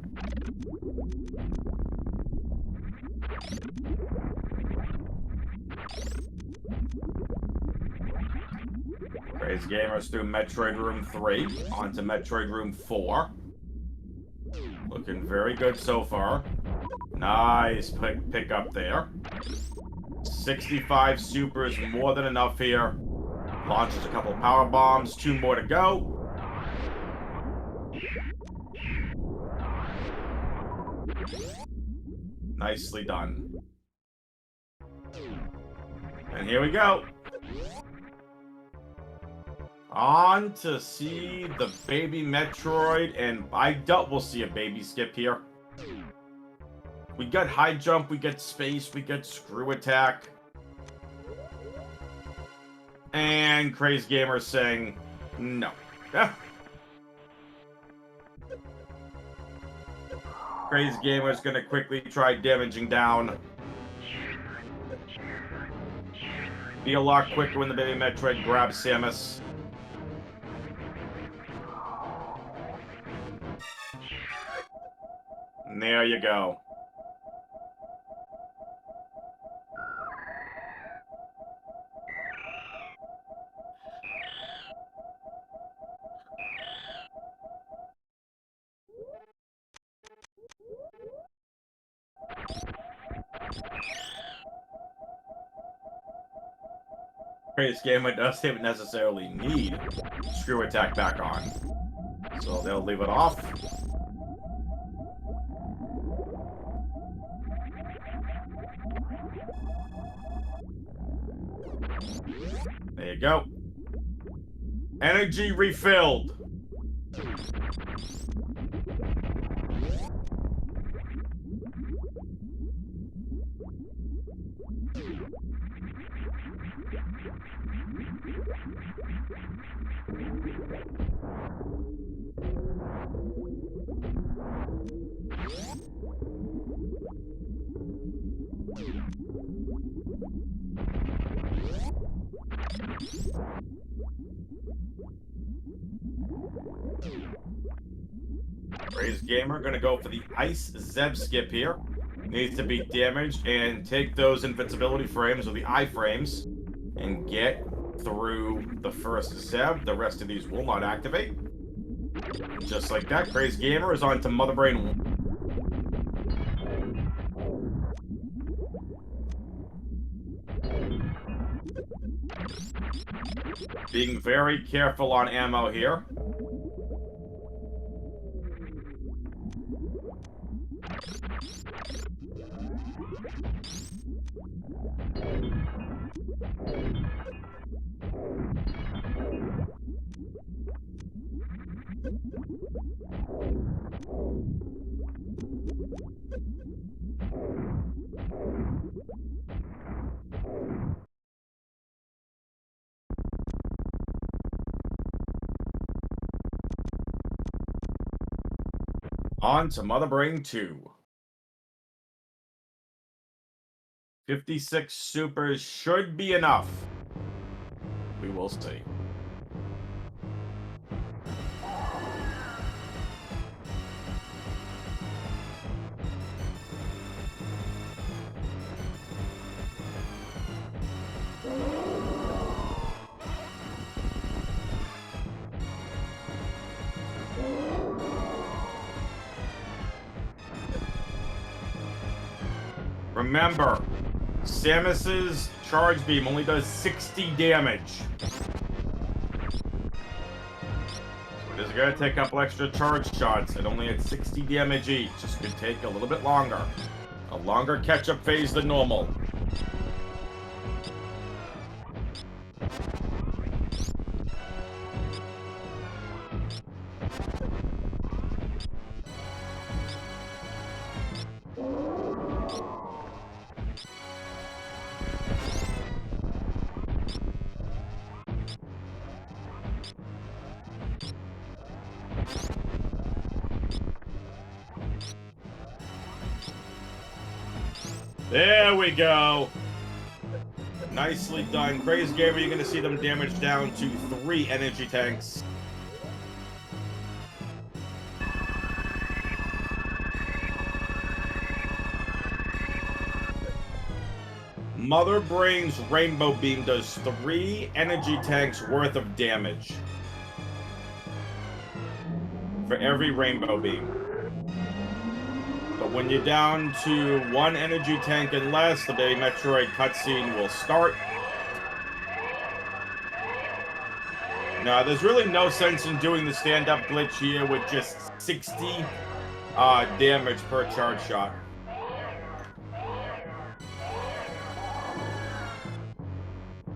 crazdgamer's through Metroid Room 3 onto Metroid Room 4. Looking very good so far. Nice pick up there. 65 supers, more than enough here. Launches a couple of power bombs, 2 more to go. Nicely done. And here we go. On to see the baby Metroid, and I doubt we'll see a baby skip here. We got high jump, we get space, we get screw attack. And crazdgamer saying no. crazdgamer's gonna quickly try damaging down. Be a lot quicker when the baby Metroid grabs Samus. And there you go. crazdgamer doesn't necessarily need screw attack back on, so they'll leave it off. There you go. Energy refilled. crazdgamer gonna go for the ice Zeb skip here. Needs to be damaged and take those invincibility frames or the iframes and get through the first Zeb. The rest of these will not activate. Just like that, crazdgamer is on to Mother Brain. Being very careful on ammo here. On to Mother Brain 2. 56 supers should be enough. We will see. Remember, Samus's charge beam only does 60 damage. So it is going to take a couple extra charge shots and only at 60 damage each. This could take a little bit longer. A longer catch-up phase than normal. There we go. Nicely done. crazdgamer, you're going to see them damage down to 3 energy tanks. Mother Brain's Rainbow Beam does 3 energy tanks worth of damage for every Rainbow Beam. But when you're down to 1 energy tank and less, the Metroid cutscene will start. Now, there's really no sense in doing the stand-up glitch here with just 60 damage per charge shot.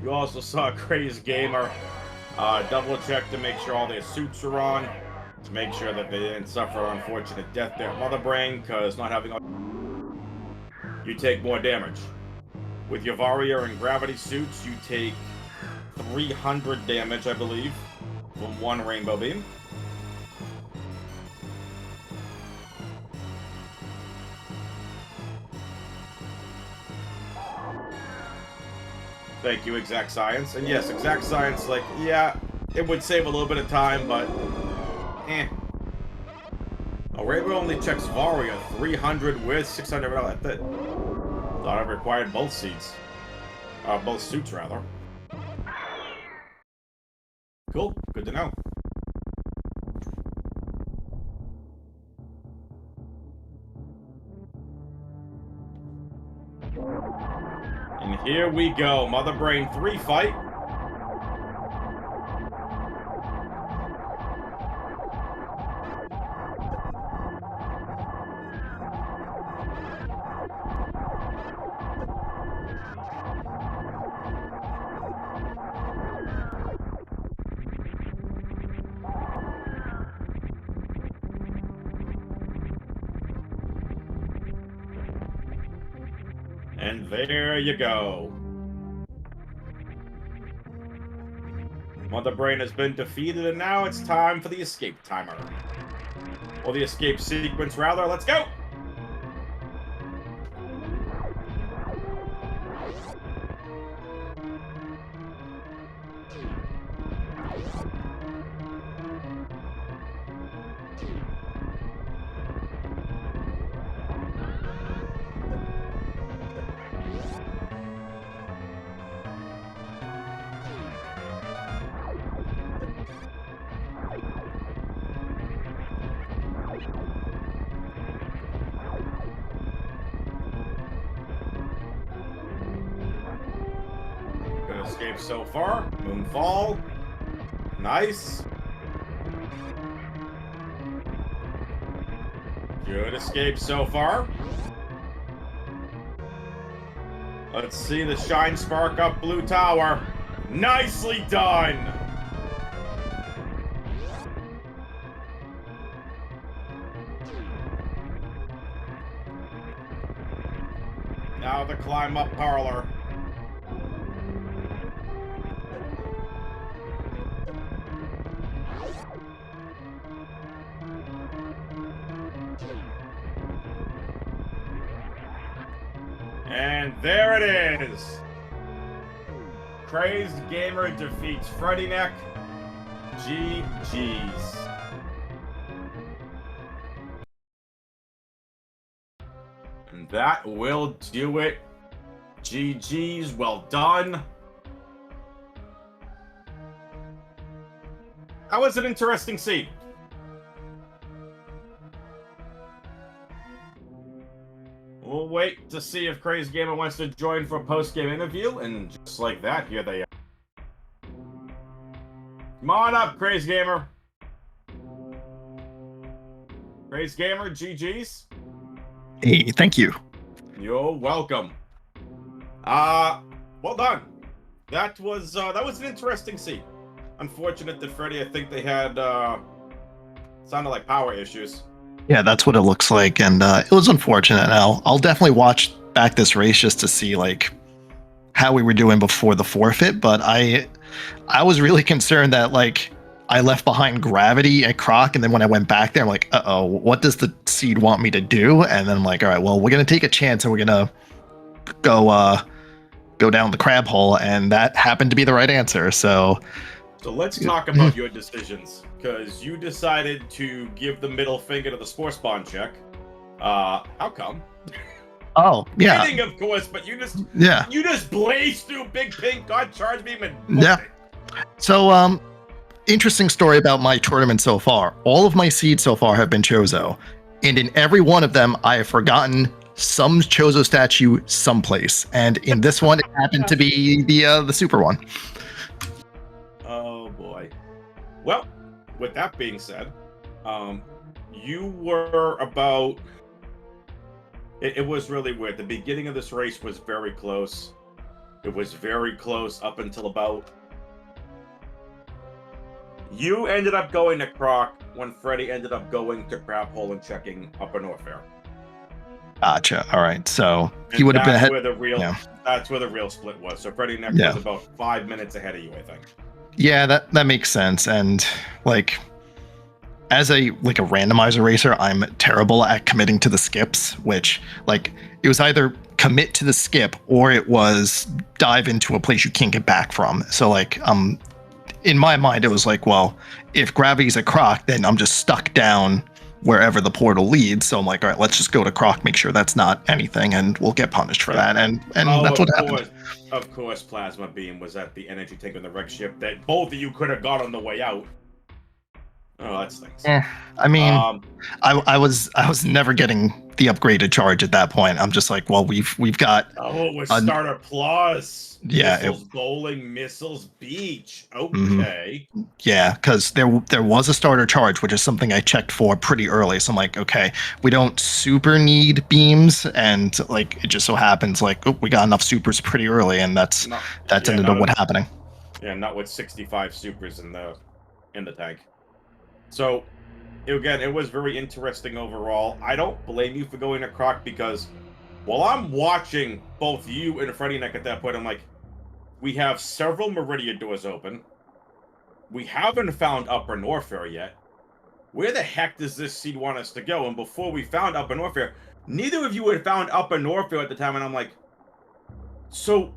You also saw crazdgamer double check to make sure all their suits are on. To make sure that they didn't suffer an unfortunate death there at Mother Brain, because not having you take more damage. With your Varia and Gravity suits, you take 300 damage, I believe, from 1 Rainbow Beam. Thank you, Exact Science. And yes, Exact Science, like, yeah, it would save a little bit of time, but Oh, Rainbow only checks Varia 300 with 600. Thought I required both seats. Both suits, rather. Cool. Good to know. And here we go. Mother Brain 3 fight. And there you go. Mother Brain has been defeated, and now it's time for the escape timer. Or the escape sequence, rather. Let's go! Good escape so far. Moonfall. Nice. Good escape so far. Let's see the shine spark up Blue Tower. Nicely done! Now the climb up parlor. And there it is. crazdgamer defeats Freddyn3k. GG's. And that will do it. GG's, well done. That was an interesting scene. We'll wait to see if crazdgamer wants to join for a post-game interview, and just like that, here they are. Come on up, crazdgamer. crazdgamer, GG's. Hey, thank you. You're welcome. Well done. That was an interesting scene. Unfortunate that Freddy, I think they had sounded like power issues. Yeah, that's what it looks like, and it was unfortunate. And I'll definitely watch back this race just to see like how we were doing before the forfeit. But I was really concerned that like I left behind Gravity and Croc, and then when I went back there, I'm like, uh-oh, what does the seed want me to do? And then I'm like, all right, well, we're gonna take a chance and we're gonna go down the crab hole, and that happened to be the right answer. So let's talk about your decisions, because you decided to give the middle finger to the sports bond check. How come? Oh, yeah. Kidding, of course, but you just blazed through Big Pink, got charge beam, and yeah. So interesting story about my tournament so far. All of my seeds so far have been Chozo, and in every one of them, I have forgotten some Chozo statue someplace, and in this one, it happened to be the super one. Oh boy. Well, with that being said, you were about. It was really weird. The beginning of this race was very close. It was very close up until about. You ended up going to Croc when Freddy ended up going to Crab Hole and checking Upper Norfair. Gotcha. All right. So he would have been ahead. That's where the real split was. So Freddyn3k was about 5 minutes ahead of you, I think. Yeah, that makes sense. And like, as a randomizer racer, I'm terrible at committing to the skips. Which like it was either commit to the skip or it was dive into a place you can't get back from. So like in my mind, it was like, well, if Gravity's a Croc, then I'm just stuck down wherever the portal leads. So I'm like, all right, let's just go to Croc, make sure that's not anything, and we'll get punished for that. And that's what happened. Of course, Plasma Beam was at the energy tank on the wreck ship that both of you could have got on the way out. Oh, that stinks. I mean, I was never getting the upgraded charge at that point. I'm just like, well, we've got. Oh, it was starter plus. Yeah, missiles bowling, missiles beach. Okay. Yeah, because there was a starter charge, which is something I checked for pretty early. So I'm like, okay, we don't super need beams, and like it just so happens like we got enough supers pretty early, and that's ended up what happening. Yeah, not with 65 supers in the tank. So again, it was very interesting overall. I don't blame you for going to Croc, because while I'm watching both you and Freddyn3k at that point, I'm like, we have several Meridian doors open. We haven't found Upper Norfair yet. Where the heck does this seed want us to go? And before we found Upper Norfair, neither of you had found Upper Norfair at the time, and I'm like, so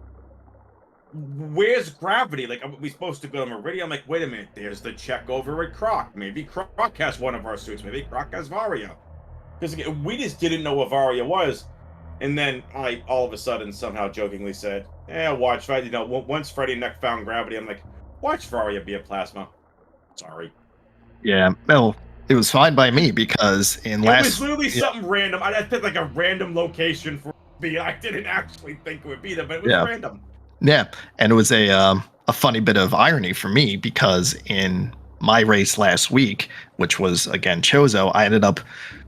where's Gravity? Like, are we supposed to go to Meridian? I'm like, wait a minute, there's the check over at Croc. Maybe Croc has one of our suits. Maybe Croc has Varia. Because again, we just didn't know what Varia was. And then I, all of a sudden, somehow jokingly said, watch, once Freddyn3k found Gravity, I'm like, watch Varia be a Plasma. Sorry. Yeah, well, it was fine by me, because it was literally something random. I picked like a random location for me. I didn't actually think it would be there, but it was random. Yeah, and it was a funny bit of irony for me, because in my race last week, which was again Chozo, I ended up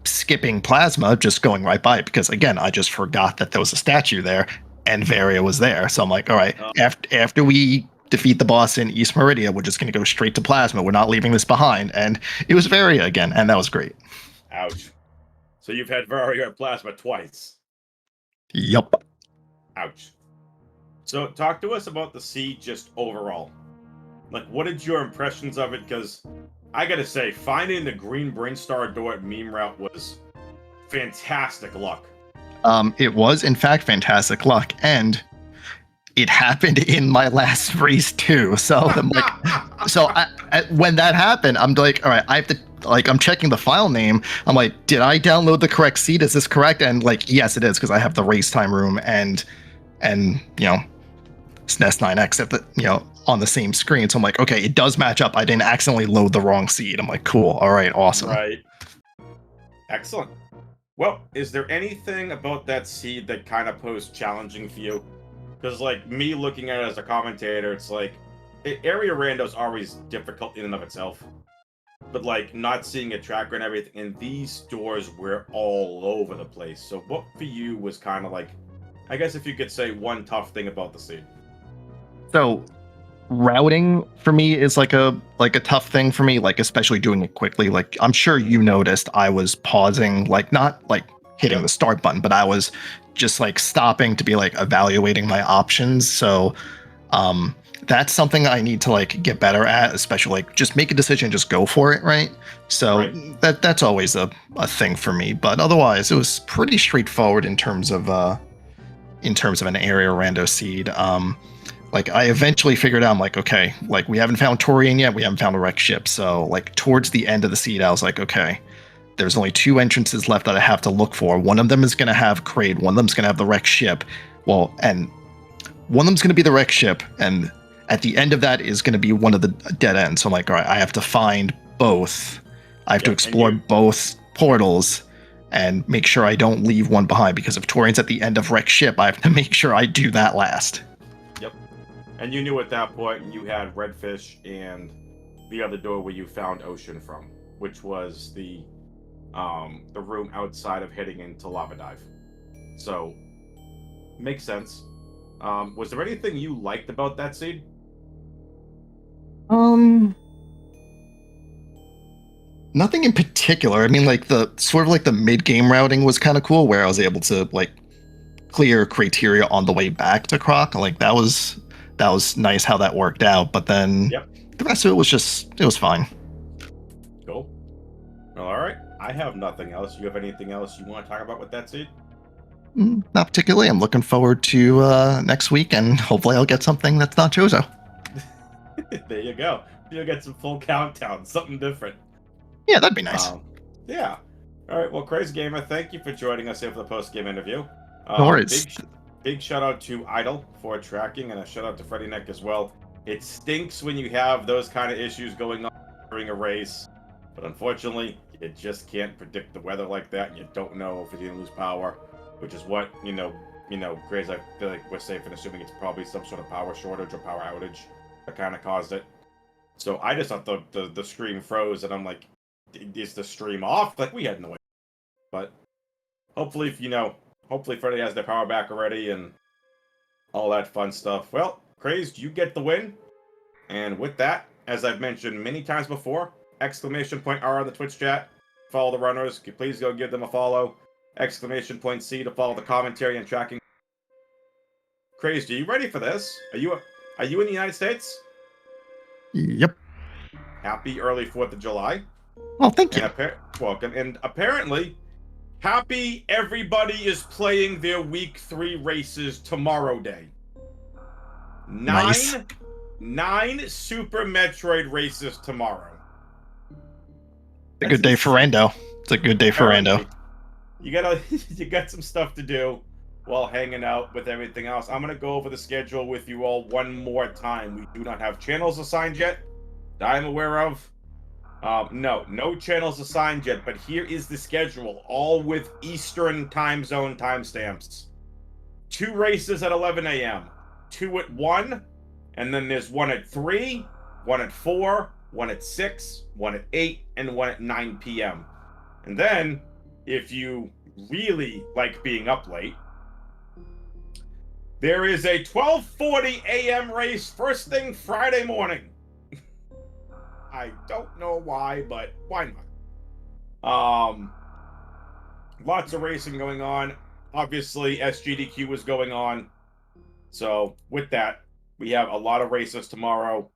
skipping Plasma, just going right by it, because again I just forgot that there was a statue there and Varia was there. So I'm like, all right, after we defeat the boss in East Meridia, we're just going to go straight to Plasma. We're not leaving this behind. And it was Varia again, and that was great. Ouch. So you've had Varia at Plasma twice. Yup. Ouch. So talk to us about the seed just overall. Like, what did your impressions of it? Because I gotta say, finding the green Brainstar door at Meme Route was fantastic luck. It was in fact fantastic luck, and it happened in my last race too. So I'm like, when that happened, I'm like, all right, I have to like, I'm checking the file name. I'm like, did I download the correct seed? Is this correct? And like, yes, it is, because I have the race time room and you know, SNES 9X at the on the same screen. So I'm like, okay, it does match up. I didn't accidentally load the wrong seed. I'm like, cool, all right, awesome. Right. Excellent. Well, is there anything about that seed that kind of posed challenging for you? Because, like, me looking at it as a commentator, it's like, area rando's always difficult in and of itself. But, like, not seeing a tracker and everything, and these doors were all over the place. So what for you was kind of like, I guess if you could say one tough thing about the seed? So routing for me is like a tough thing for me, like especially doing it quickly. Like I'm sure you noticed I was pausing, like not like hitting the start button, but I was just like stopping to be like evaluating my options. So that's something I need to like get better at, especially like just make a decision, just go for it, right? So Right. that's always a thing for me. But otherwise it was pretty straightforward in terms of an area rando seed. Like I eventually figured out, I'm like, okay, like we haven't found Torian yet, we haven't found a wrecked ship. So like towards the end of the seed, I was like, okay, there's only 2 entrances left that I have to look for. One of them is gonna have Kraid, one of them's gonna have the wrecked ship. Well, and one of them's gonna be the wrecked ship, and at the end of that is gonna be one of the dead ends. So I'm like, all right, I have to find both. I have to explore both portals and make sure I don't leave one behind, because if Torian's at the end of wrecked ship, I have to make sure I do that last. Yep. And you knew at that point you had Redfish and the other door where you found Ocean from, which was the room outside of heading into Lava Dive. So makes sense. Was there anything you liked about that seed? Nothing in particular. I mean, like the sort of like the mid-game routing was kind of cool, where I was able to like clear criteria on the way back to Croc. Like that was nice how that worked out. But then the rest of it was fine. Cool. Well, all right. I have nothing else. You have anything else you want to talk about with that seed? Not particularly. I'm looking forward to next week, and hopefully I'll get something that's not Chozo. There you go. You'll get some full countdown, something different. Yeah, that'd be nice. Yeah. All right. Well, crazdgamer, thank you for joining us here for the post-game interview. No worries. Big shout out to Idle for tracking, and a shout out to Freddyn3k as well. It stinks when you have those kind of issues going on during a race, but unfortunately, you just can't predict the weather like that, and you don't know if you're going to lose power, which is what, Grays, I feel like we're safe in assuming it's probably some sort of power shortage or power outage that kind of caused it. So I just thought the stream froze, and I'm like, is the stream off? Like, we had no idea. But hopefully, hopefully Freddy has their power back already and all that fun stuff. Well, Crazed, you get the win. And with that, as I've mentioned many times before, !R on the Twitch chat. Follow the runners. Please go give them a follow. !C to follow the commentary and tracking. Crazed, are you ready for this? Are you in the United States? Yep. Happy early 4th of July. Well, thank you. Welcome. And apparently, happy everybody is playing their week 3 races tomorrow day. Nice. 9 Super Metroid races tomorrow. It's a good day for Rando. It's a good day for Rando. You got some stuff to do while hanging out with everything else. I'm gonna go over the schedule with you all one more time. We do not have channels assigned yet that I'm aware of. No channels assigned yet, but here is the schedule, all with Eastern time zone timestamps. 2 races at 11 a.m., 2 at 1, and then there's 1 at 3, 1 at 4, 1 at 6, 1 at 8, and 1 at 9 p.m. And then, if you really like being up late, there is a 12:40 a.m. race first thing Friday morning. I don't know why, but why not? Lots of racing going on. Obviously, SGDQ was going on. So, with that, we have a lot of races tomorrow.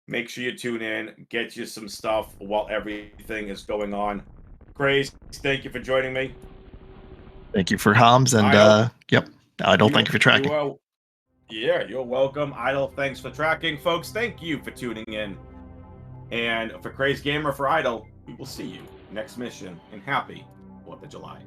Make sure you tune in, get you some stuff while everything is going on. Craze, thank you for joining me. Thank you for Homs, and yep, Idle, thank you for tracking. Yeah, you're welcome. Idle, thanks for tracking. Folks, thank you for tuning in. And for crazdgamer, for Idle, we will see you next mission, and happy 4th of July.